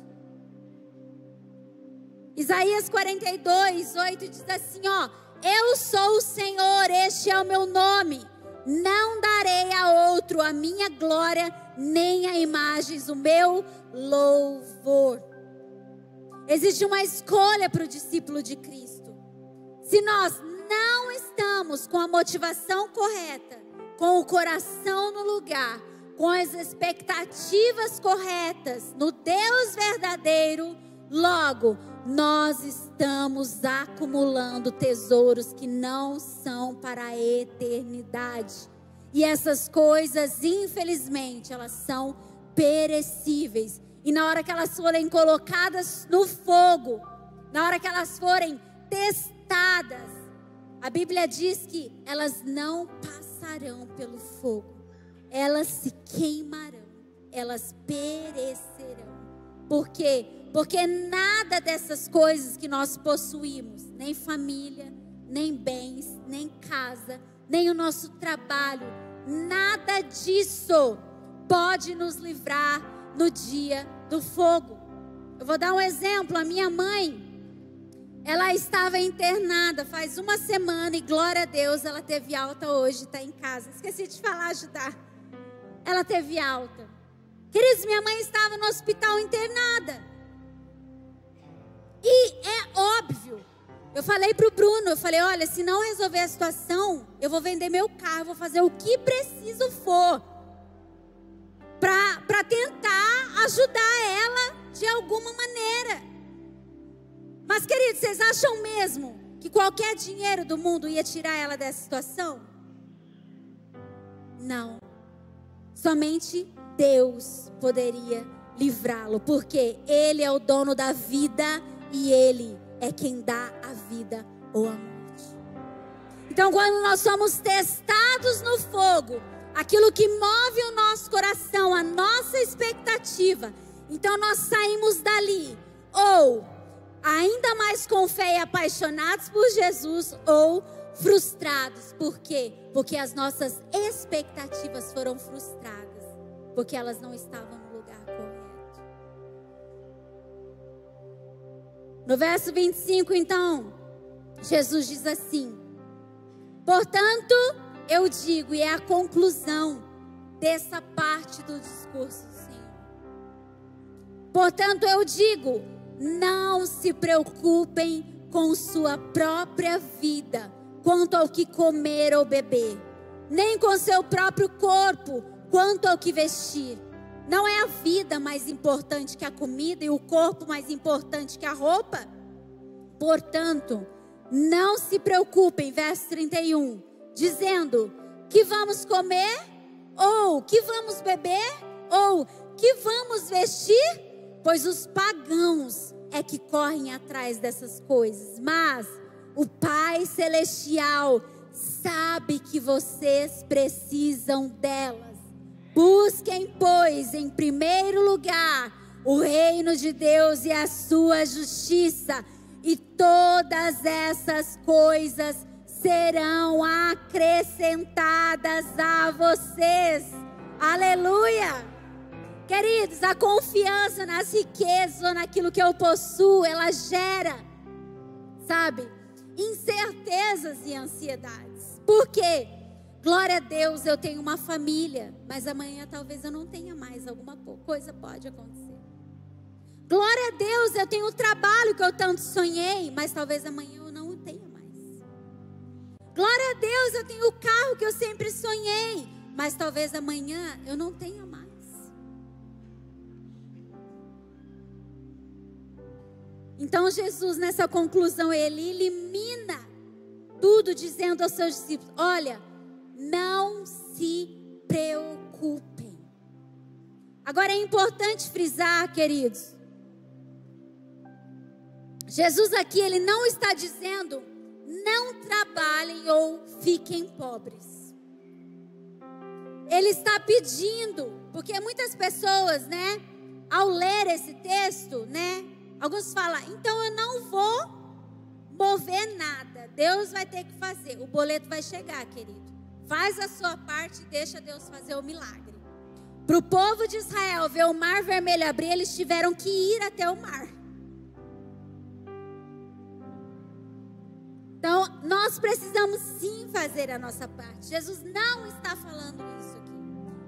Isaías 42:8 diz assim, ó: eu sou o Senhor, este é o meu nome, não darei a outro a minha glória, nem a imagens o meu louvor. Existe uma escolha para o discípulo de Cristo. Se nós não estamos com a motivação correta, com o coração no lugar, com as expectativas corretas no Deus verdadeiro, logo nós estamos acumulando tesouros que não são para a eternidade. E essas coisas, infelizmente, elas são perecíveis. E na hora que elas forem colocadas no fogo, na hora que elas forem testadas, a Bíblia diz que elas não passarão pelo fogo. Elas se queimarão, elas perecerão. Por quê? Porque nada dessas coisas que nós possuímos, nem família, nem bens, nem casa, nem o nosso trabalho, nada disso pode nos livrar no dia do fogo. Eu vou dar um exemplo. A minha mãe, ela estava internada faz uma semana e glória a Deus, ela teve alta hoje, está em casa. Esqueci de falar, ajudar. Ela teve alta. Queridos, minha mãe estava no hospital internada. E é óbvio, eu falei para o Bruno, eu falei, olha, se não resolver a situação, eu vou vender meu carro, vou fazer o que preciso for para tentar ajudar ela de alguma maneira. Mas, queridos, vocês acham mesmo que qualquer dinheiro do mundo ia tirar ela dessa situação? Não. Somente Deus poderia livrá-lo, porque Ele é o dono da vida e Ele é quem dá a vida ou a morte. Então, quando nós somos testados no fogo, aquilo que move o nosso coração, a nossa expectativa, então nós saímos dali, ou ainda mais com fé e apaixonados por Jesus, ou frustrados. Por quê? Porque as nossas expectativas foram frustradas, porque elas não estavam no lugar correto. No verso 25, então, Jesus diz assim: portanto, eu digo, e é a conclusão dessa parte do discurso do Senhor. Portanto, eu digo, não se preocupem com sua própria vida, quanto ao que comer ou beber, nem com seu próprio corpo quanto ao que vestir. Não é a vida mais importante que a comida e o corpo mais importante que a roupa? Portanto, não se preocupem, verso 31, dizendo: que vamos comer? Ou que vamos beber? Ou que vamos vestir? Pois os pagãos é que correm atrás dessas coisas. Mas o Pai Celestial sabe que vocês precisam delas. Busquem, pois, em primeiro lugar o reino de Deus e a sua justiça, e todas essas coisas serão acrescentadas a vocês. Aleluia! Queridos, a confiança nas riquezas ou naquilo que eu possuo, ela gera, sabe, incertezas e ansiedades. Por quê? Glória a Deus, eu tenho uma família, mas amanhã talvez eu não tenha mais, alguma coisa pode acontecer. Glória a Deus, eu tenho o trabalho que eu tanto sonhei, mas talvez amanhã eu não o tenha mais. Glória a Deus, eu tenho o carro que eu sempre sonhei, mas talvez amanhã eu não tenha mais. Então Jesus, nessa conclusão, ele elimina tudo, dizendo aos seus discípulos: olha, não se preocupem. Agora é importante frisar, queridos, Jesus aqui, ele não está dizendo: não trabalhem ou fiquem pobres. Ele está pedindo, porque muitas pessoas, né, ao ler esse texto, né, alguns falam: então eu não vou mover nada, Deus vai ter que fazer, o boleto vai chegar, querido. Faz a sua parte e deixa Deus fazer o milagre. Para o povo de Israel ver o mar vermelho abrir, eles tiveram que ir até o mar. Então, nós precisamos sim fazer a nossa parte. Jesus não está falando isso aqui.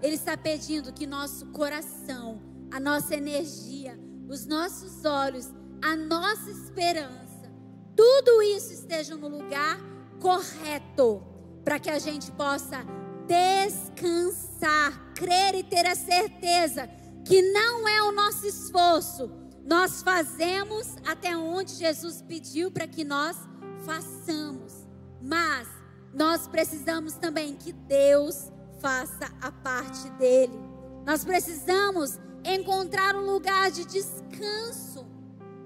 Ele está pedindo que nosso coração, a nossa energia, os nossos olhos, a nossa esperança, tudo isso esteja no lugar correto, para que a gente possa descansar, crer e ter a certeza que não é o nosso esforço. Nós fazemos até onde Jesus pediu para que nós façamos, mas nós precisamos também que Deus faça a parte dele. Nós precisamos encontrar um lugar de descanso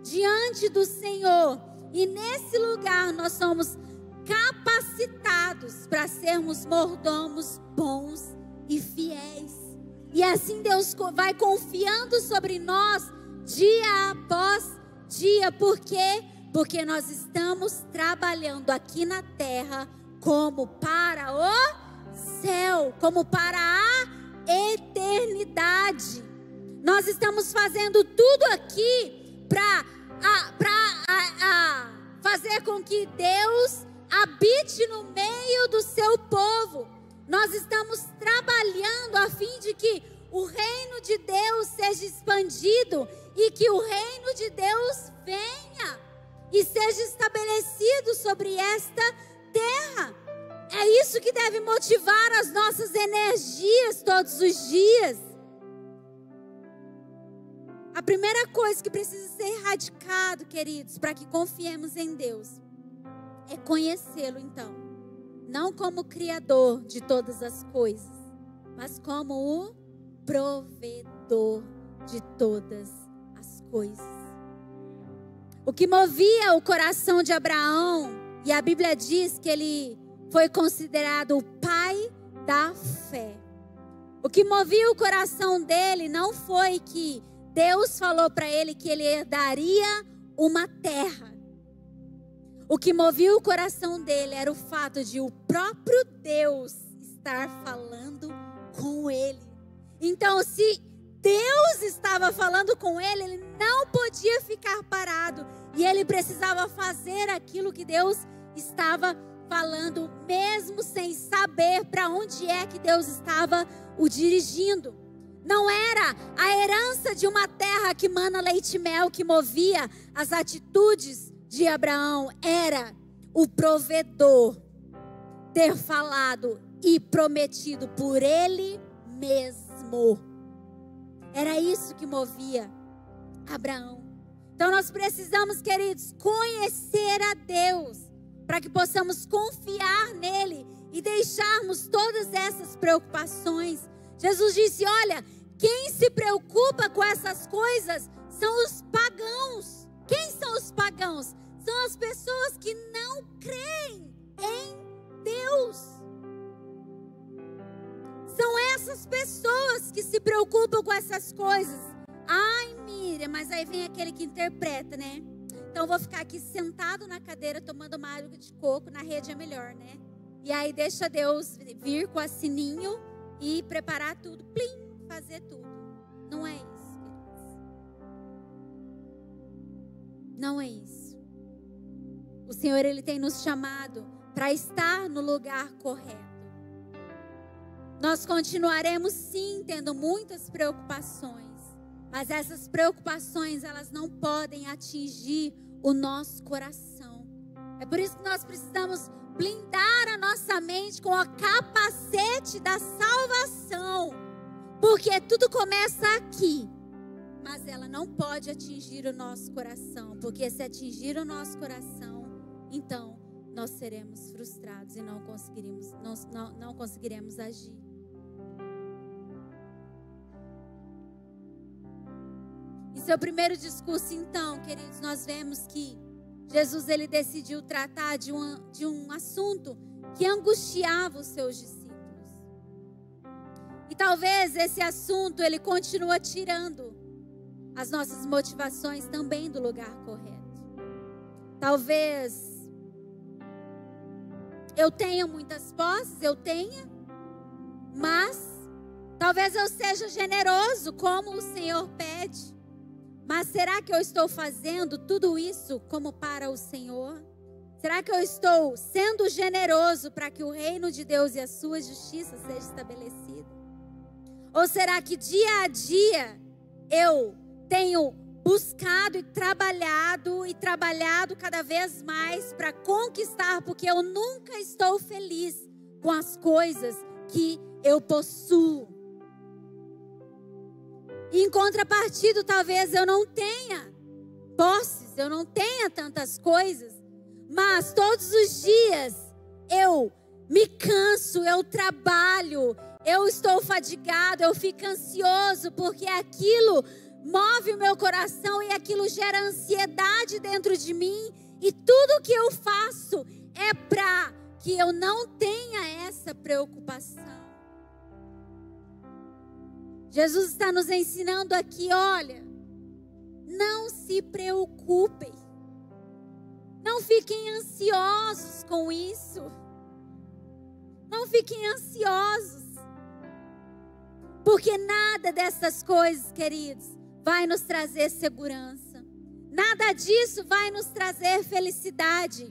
diante do Senhor, e nesse lugar nós somos capacitados para sermos mordomos bons e fiéis. E assim Deus vai confiando sobre nós dia após dia. Por quê? Porque nós estamos trabalhando aqui na terra como para o céu, como para a eternidade. Nós estamos fazendo tudo aqui para fazer com que Deus habite no meio do seu povo. Nós estamos trabalhando a fim de que o reino de Deus seja expandido e que o reino de Deus venha e seja estabelecido sobre esta terra. É isso que deve motivar as nossas energias todos os dias. A primeira coisa que precisa ser erradicado, queridos, para que confiemos em Deus, é conhecê-lo, então. Não como Criador de todas as coisas, mas como o provedor de todas as coisas. O que movia o coração de Abraão, e a Bíblia diz que ele foi considerado o pai da fé. O que movia o coração dele não foi que Deus falou para ele que ele herdaria uma terra. O que movia o coração dele era o fato de o próprio Deus estar falando com ele. Então, se Deus estava falando com ele, ele não podia ficar parado. E ele precisava fazer aquilo que Deus estava falando, mesmo sem saber para onde é que Deus estava o dirigindo. Não era a herança de uma terra que mana leite e mel que movia as atitudes de Abraão. Era o provedor ter falado: e prometido por Ele mesmo. Era isso que movia Abraão. Então nós precisamos, queridos, conhecer a Deus, para que possamos confiar nele e deixarmos todas essas preocupações. Jesus disse: olha, quem se preocupa com essas coisas são os pagãos. Quem são os pagãos? São as pessoas que não creem em Deus. São essas pessoas que se preocupam com essas coisas. Ai, Miriam, mas aí vem aquele que interpreta, né? Então eu vou ficar aqui sentado na cadeira tomando uma água de coco, na rede é melhor, né? E aí deixa Deus vir com a sininho e preparar tudo, plim, fazer tudo. Não é isso, queridos. Não é isso. O Senhor, Ele tem nos chamado para estar no lugar correto. Nós continuaremos sim tendo muitas preocupações, mas essas preocupações, elas não podem atingir o nosso coração. É por isso que nós precisamos blindar a nossa mente com o capacete da salvação, porque tudo começa aqui, mas ela não pode atingir o nosso coração, porque se atingir o nosso coração, então nós seremos frustrados e não conseguiremos agir. Em seu primeiro discurso, então, queridos, nós vemos que Jesus, ele decidiu tratar de um assunto que angustiava os seus discípulos. E talvez esse assunto, ele continua tirando as nossas motivações também do lugar correto. Talvez eu tenha muitas posses, mas talvez eu seja generoso como o Senhor pede. Mas será que eu estou fazendo tudo isso como para o Senhor? Será que eu estou sendo generoso para que o reino de Deus e a sua justiça seja estabelecida? Ou será que dia a dia eu tenho buscado e trabalhado cada vez mais para conquistar, porque eu nunca estou feliz com as coisas que eu possuo? E em contrapartida, talvez eu não tenha posses, eu não tenha tantas coisas, mas todos os dias eu me canso, eu trabalho, eu estou fadigado, eu fico ansioso, porque aquilo move o meu coração e aquilo gera ansiedade dentro de mim, e tudo que eu faço é para que eu não tenha essa preocupação. Jesus está nos ensinando aqui, olha, não se preocupem, não fiquem ansiosos com isso, não fiquem ansiosos, porque nada dessas coisas, queridos, vai nos trazer segurança, nada disso vai nos trazer felicidade,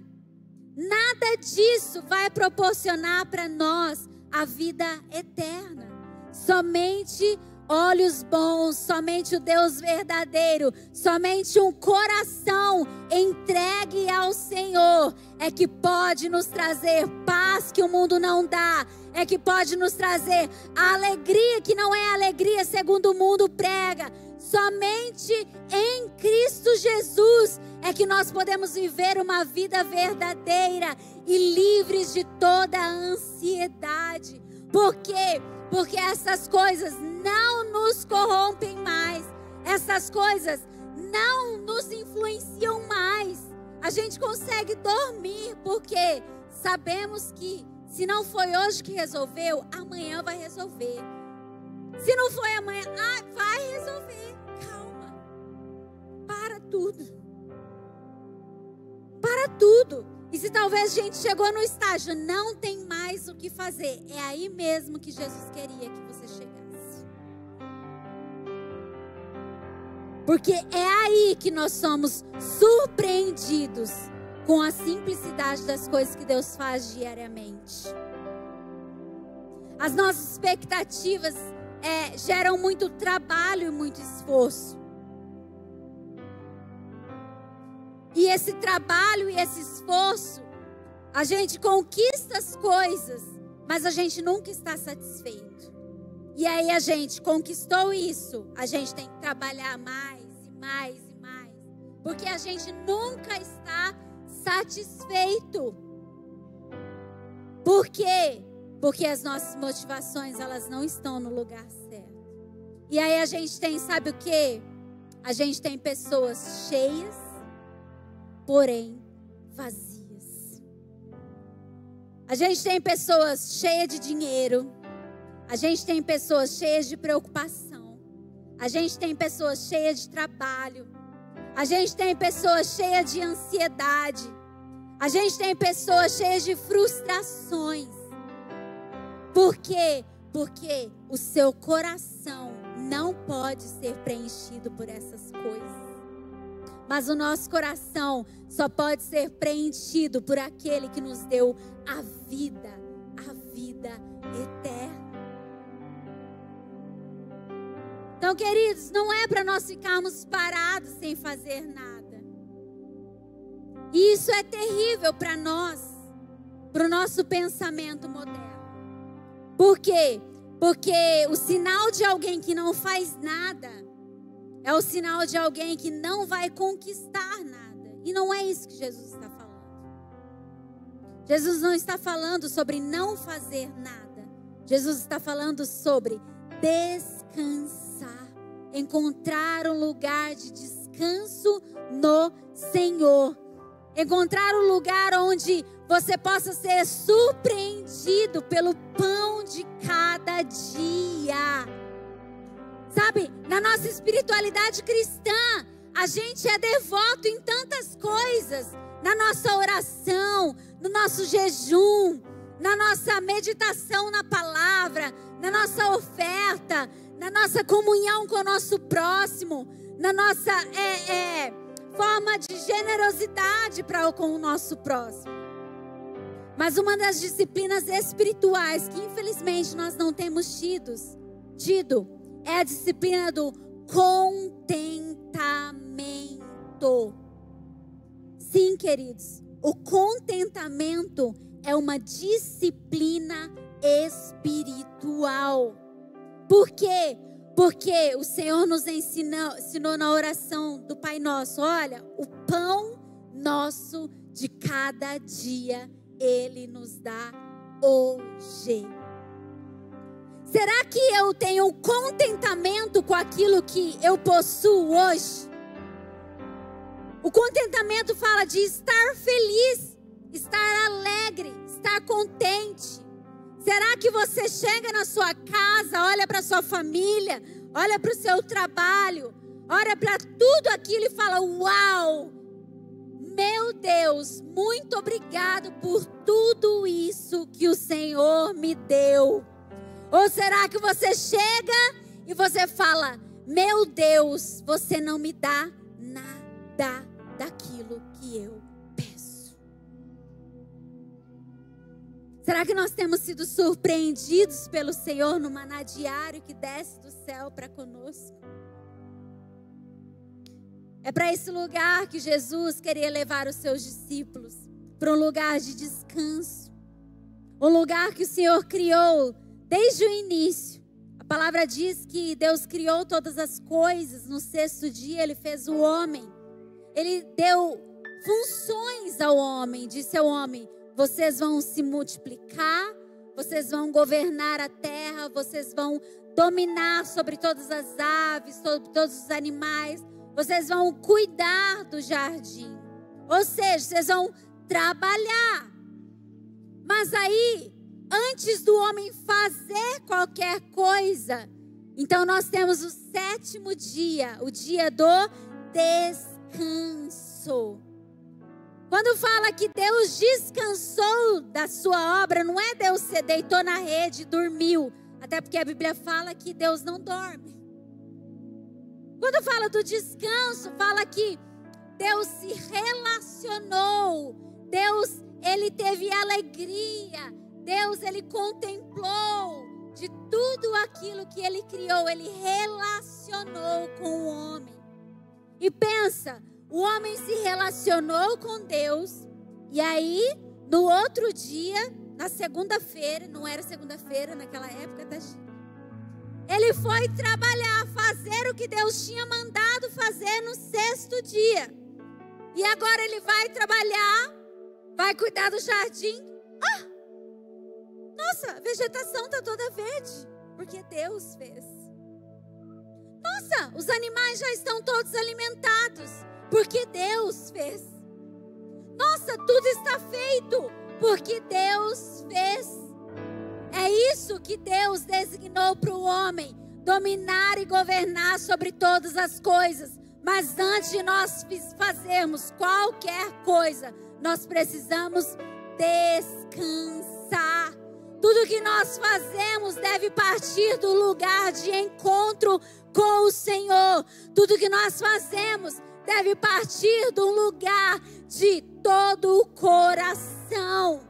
nada disso vai proporcionar para nós a vida eterna. Somente olhos bons, somente o Deus verdadeiro, somente um coração entregue ao Senhor é que pode nos trazer paz que o mundo não dá, é que pode nos trazer a alegria que não é alegria segundo o mundo prega. Somente em Cristo Jesus é que nós podemos viver uma vida verdadeira e livres de toda a ansiedade. Por quê? Porque essas coisas não nos corrompem mais. Essas coisas não nos influenciam mais. A gente consegue dormir porque sabemos que se não foi hoje que resolveu, amanhã vai resolver. Se não foi amanhã, vai resolver. Calma. Para tudo. Para tudo. E se talvez a gente chegou no estágio, não tem mais o que fazer, é aí mesmo que Jesus queria que você chegasse. Porque é aí que nós somos surpreendidos com a simplicidade das coisas que Deus faz diariamente. As nossas expectativas geram muito trabalho e muito esforço. E esse trabalho e esse esforço, a gente conquista as coisas mas a gente nunca está satisfeito. E aí a gente conquistou isso, a gente tem que trabalhar mais e mais e mais, porque a gente nunca está satisfeito. Por quê? Porque as nossas motivações, elas não estão no lugar certo. E aí a gente tem, sabe o quê? A gente tem pessoas cheias, porém vazias. A gente tem pessoas cheias de dinheiro. A gente tem pessoas cheias de preocupação. A gente tem pessoas cheias de trabalho. A gente tem pessoas cheias de ansiedade. A gente tem pessoas cheias de frustrações. Por quê? Porque o seu coração não pode ser preenchido por essas coisas. Mas o nosso coração só pode ser preenchido por aquele que nos deu a vida eterna. Então, queridos, não é para nós ficarmos parados sem fazer nada. E isso é terrível para nós, para o nosso pensamento moderno. Por quê? Porque o sinal de alguém que não faz nada é o sinal de alguém que não vai conquistar nada. E não é isso que Jesus está falando. Jesus não está falando sobre não fazer nada. Jesus está falando sobre descansar. Encontrar um lugar de descanso no Senhor. Encontrar um lugar onde você possa ser surpreendido pelo pão de cada dia. Sabe, na nossa espiritualidade cristã, a gente é devoto em tantas coisas. Na nossa oração, no nosso jejum, na nossa meditação na palavra, na nossa oferta, na nossa comunhão com o nosso próximo, na nossa forma de generosidade para com o nosso próximo. Mas uma das disciplinas espirituais que infelizmente nós não temos tido é a disciplina do contentamento. Sim, queridos, o contentamento é uma disciplina espiritual. Por quê? Porque o Senhor nos ensinou na oração do Pai Nosso, olha, o pão nosso de cada dia Ele nos dá hoje. Será que eu tenho contentamento com aquilo que eu possuo hoje? O contentamento fala de estar feliz, estar alegre, estar contente. Será que você chega na sua casa, olha para sua família, olha para o seu trabalho, olha para tudo aquilo e fala, uau, meu Deus, muito obrigado por tudo isso que o Senhor me deu. Ou será que você chega e você fala, meu Deus, você não me dá nada daquilo que eu peço? Será que nós temos sido surpreendidos pelo Senhor no maná diário que desce do céu para conosco? É para esse lugar que Jesus queria levar os seus discípulos, para um lugar de descanso, um lugar que o Senhor criou desde o início. A palavra diz que Deus criou todas as coisas, no sexto dia Ele fez o homem. Ele deu funções ao homem, disse ao homem, vocês vão se multiplicar, vocês vão governar a terra, vocês vão dominar sobre todas as aves, sobre todos os animais, vocês vão cuidar do jardim. Ou seja, vocês vão trabalhar. Mas aí, antes do homem fazer qualquer coisa, então nós temos o sétimo dia, o dia do descanso. Quando fala que Deus descansou da sua obra, não é Deus se deitou na rede e dormiu. Até porque a Bíblia fala que Deus não dorme. Quando fala do descanso, fala que Deus se relacionou. Deus, Ele teve alegria. Deus, Ele contemplou de tudo aquilo que Ele criou. Ele relacionou com o homem. E pensa, o homem se relacionou com Deus. E aí, no outro dia, na segunda-feira, não era segunda-feira naquela época, tá? Ele foi trabalhar, fazer o que Deus tinha mandado fazer no 6º dia. E agora ele vai trabalhar, vai cuidar do jardim. Nossa, a vegetação está toda verde, porque Deus fez. Nossa, os animais já estão todos alimentados, porque Deus fez. Nossa, tudo está feito, porque Deus fez. É isso que Deus designou para o homem, dominar e governar sobre todas as coisas. Mas antes de nós fazermos qualquer coisa, nós precisamos descansar. Tudo que nós fazemos deve partir do lugar de encontro com o Senhor. Tudo que nós fazemos deve partir do lugar de todo o coração.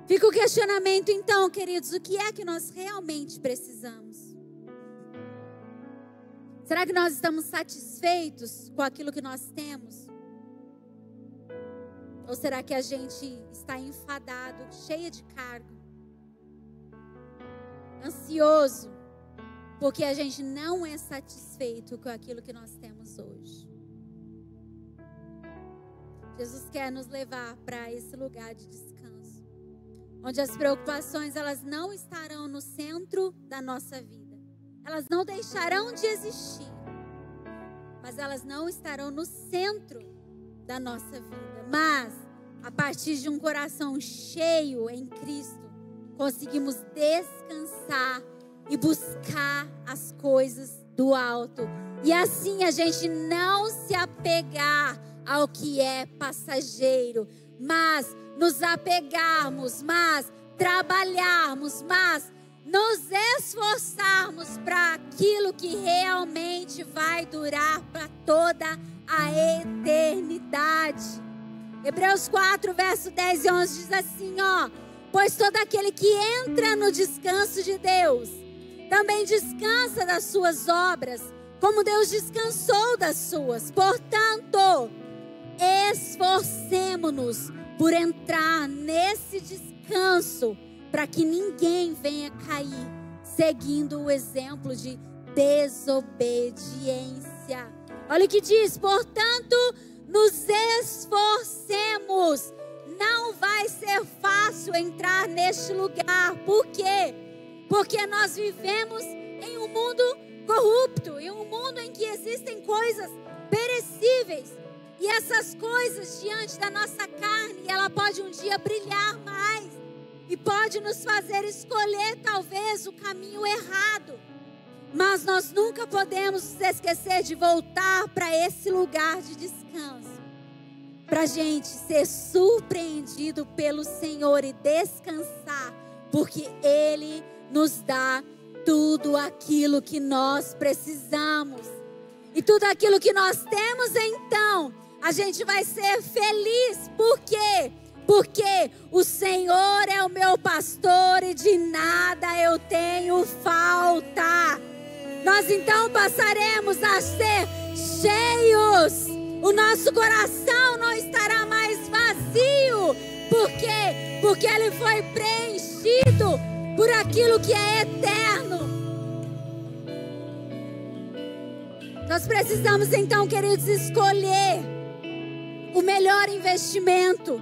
Fica o questionamento então, queridos, o que é que nós realmente precisamos? Será que nós estamos satisfeitos com aquilo que nós temos? Ou será que a gente está enfadado, cheio de cargo, ansioso, porque a gente não é satisfeito com aquilo que nós temos hoje? Jesus quer nos levar para esse lugar de descanso, onde as preocupações elas não estarão no centro da nossa vida. Elas não deixarão de existir, mas elas não estarão no centro da nossa vida. Mas, a partir de um coração cheio em Cristo, conseguimos descansar e buscar as coisas do alto. E assim a gente não se apegar ao que é passageiro, mas nos apegarmos, mas trabalharmos, mas nos esforçarmos para aquilo que realmente vai durar para toda a eternidade. Hebreus 4, verso 10 e 11 diz assim, pois todo aquele que entra no descanso de Deus, também descansa das suas obras, como Deus descansou das suas. Portanto, esforcemo-nos por entrar nesse descanso, para que ninguém venha cair, seguindo o exemplo de desobediência. Olha o que diz, portanto, nos esforcemos. Não vai ser fácil entrar neste lugar. Por quê? Porque nós vivemos em um mundo corrupto, em um mundo em que existem coisas perecíveis. E essas coisas diante da nossa carne, ela pode um dia brilhar mais. E pode nos fazer escolher talvez o caminho errado. Mas nós nunca podemos nos esquecer de voltar para esse lugar de descanso. Para a gente ser surpreendido pelo Senhor e descansar. Porque Ele nos dá tudo aquilo que nós precisamos. E tudo aquilo que nós temos, então, a gente vai ser feliz. Por quê? Porque o Senhor é o meu pastor e de nada eu tenho falta. Nós então passaremos a ser cheios. O nosso coração não estará mais vazio. Por quê? Porque ele foi preenchido por aquilo que é eterno. Nós precisamos então, queridos, escolher o melhor investimento,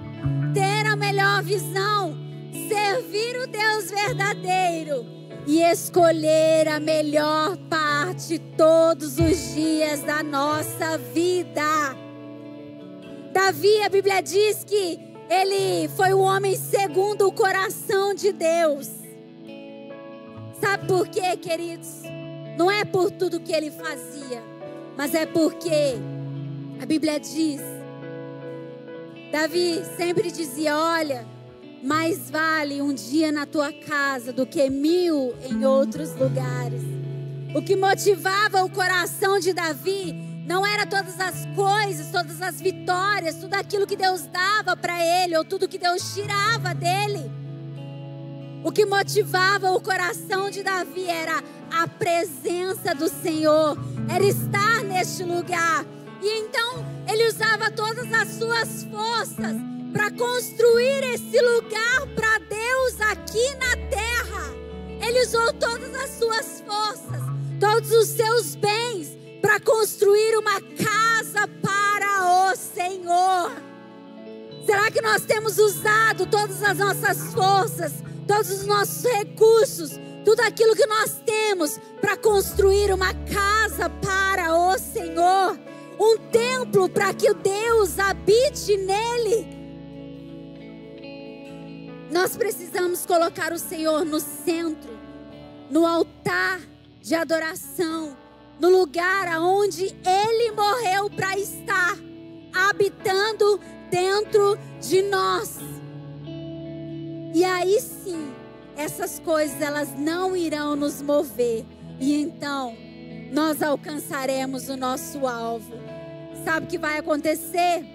ter a melhor visão, servir o Deus verdadeiro e escolher a melhor parte todos os dias da nossa vida. Davi, a Bíblia diz que ele foi o homem segundo o coração de Deus. Sabe por quê, queridos? Não é por tudo que ele fazia, mas é porque a Bíblia diz, Davi sempre dizia, olha, mais vale um dia na tua casa do que 1000 em outros lugares. O que motivava o coração de Davi não era todas as coisas, todas as vitórias, tudo aquilo que Deus dava para ele, ou tudo que Deus tirava dele. O que motivava o coração de Davi era a presença do Senhor, era estar neste lugar. E então ele usava todas as suas forças para construir esse lugar para Deus aqui na terra. Ele usou todas as suas forças, todos os seus bens para construir uma casa para o Senhor. Será que nós temos usado todas as nossas forças, todos os nossos recursos, tudo aquilo que nós temos para construir uma casa para o Senhor? Um templo para que Deus habite nele? Nós precisamos colocar o Senhor no centro, no altar de adoração, no lugar aonde Ele morreu para estar, habitando dentro de nós. E aí sim, essas coisas elas não irão nos mover. E então, nós alcançaremos o nosso alvo. Sabe o que vai acontecer?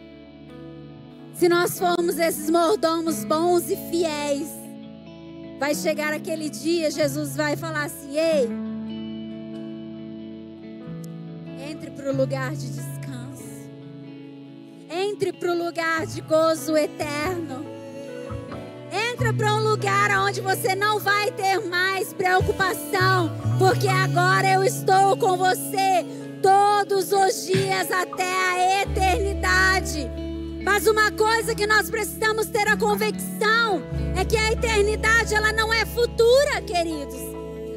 Se nós formos esses mordomos bons e fiéis, vai chegar aquele dia, Jesus vai falar assim: ei, entre para o lugar de descanso, entre para o lugar de gozo eterno, entra para um lugar onde você não vai ter mais preocupação, porque agora eu estou com você todos os dias até a eternidade. Mas uma coisa que nós precisamos ter a convicção é que a eternidade ela não é futura, queridos.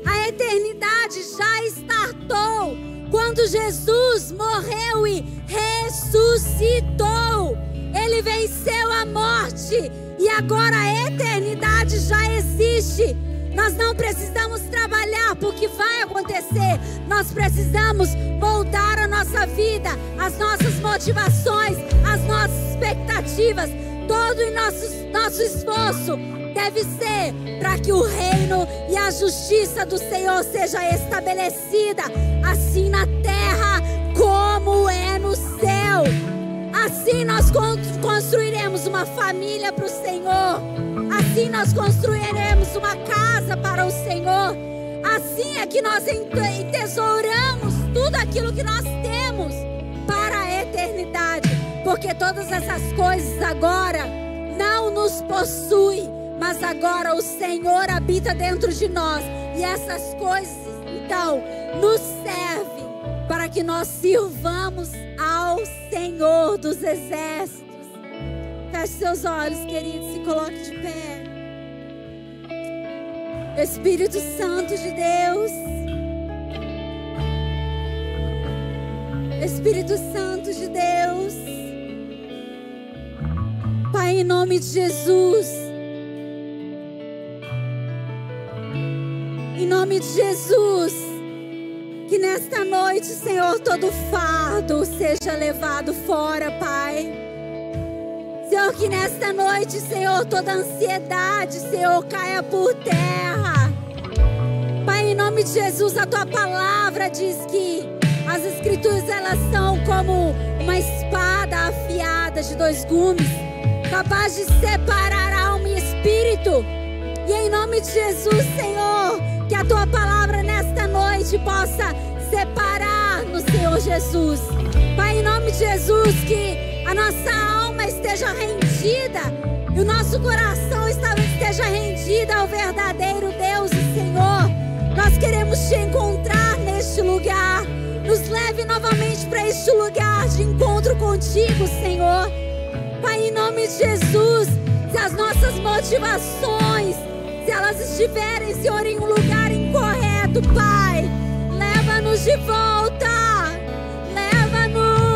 A eternidade já startou quando Jesus morreu e ressuscitou. Ele venceu a morte e agora a eternidade já existe. Nós não precisamos trabalhar porque vai acontecer. Nós precisamos moldar a nossa vida, as nossas motivações, as nossas expectativas. Todo o nosso esforço deve ser para que o reino e a justiça do Senhor seja estabelecida, assim na terra como é no céu. Assim nós construiremos uma família para o Senhor. Assim nós construiremos uma casa para o Senhor. Assim é que nós entesouramos tudo aquilo que nós temos para a eternidade. Porque todas essas coisas agora não nos possuem, mas agora o Senhor habita dentro de nós. E essas coisas então nos servem para que nós sirvamos ao Senhor dos Exércitos. Feche seus olhos, queridos, se coloque de pé. Espírito Santo de Deus, Espírito Santo de Deus, Pai, em nome de Jesus, em nome de Jesus, que nesta noite, Senhor, todo fardo seja levado fora, Pai. Senhor, que nesta noite, Senhor, toda ansiedade, Senhor, caia por terra. Pai, em nome de Jesus, a Tua palavra diz que as Escrituras, elas são como uma espada afiada de 2 gumes, capaz de separar alma e espírito. E em nome de Jesus, Senhor, que a Tua palavra nesta noite possa separar-nos, Senhor Jesus. Pai, em nome de Jesus, que a nossa alma esteja rendida e o nosso coração esteja rendido ao verdadeiro Deus e Senhor. Nós queremos Te encontrar neste lugar. Nos leve novamente para este lugar de encontro contigo, Senhor. Pai, em nome de Jesus, se as nossas motivações, se elas estiverem, Senhor, em um lugar incorreto, Pai, leva-nos de volta. Leva-nos,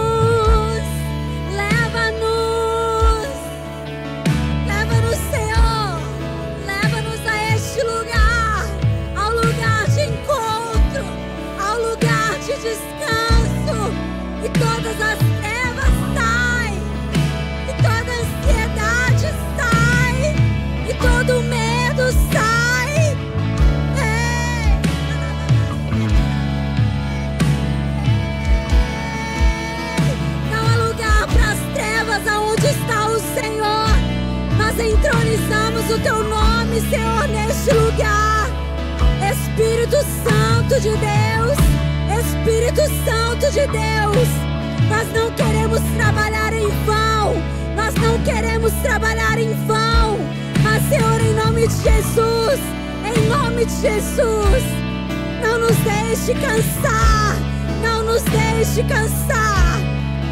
Senhor. Leva-nos a este lugar, ao lugar de encontro, ao lugar de descanso. E todas as trevas saem, e toda ansiedade sai, e todo medo sai. Não há lugar para as trevas aonde está o Senhor. Nós entronizamos o Teu nome, Senhor, neste lugar. Espírito Santo de Deus, Espírito Santo de Deus, Nós não queremos trabalhar em vão. Nós não queremos trabalhar em vão. Mas, Senhor, em nome de Jesus, em nome de Jesus, não nos deixe cansar. Não nos deixe cansar.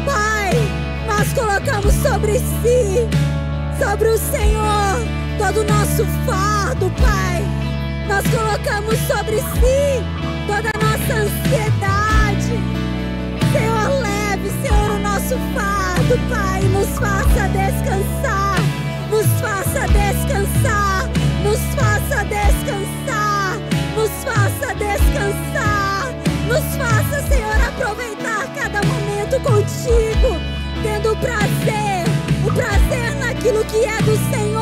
Pai, nós colocamos sobre si, sobre o Senhor, todo o nosso fardo, Pai. Nós colocamos sobre si toda a nossa ansiedade. Senhor, leve, Senhor, o nosso fardo, Pai. Nos faça descansar. Nos faça descansar. Nos faça descansar. Nos faça descansar. Nos faça, Senhor, aproveitar cada momento contigo, tendo o prazer naquilo que é do Senhor.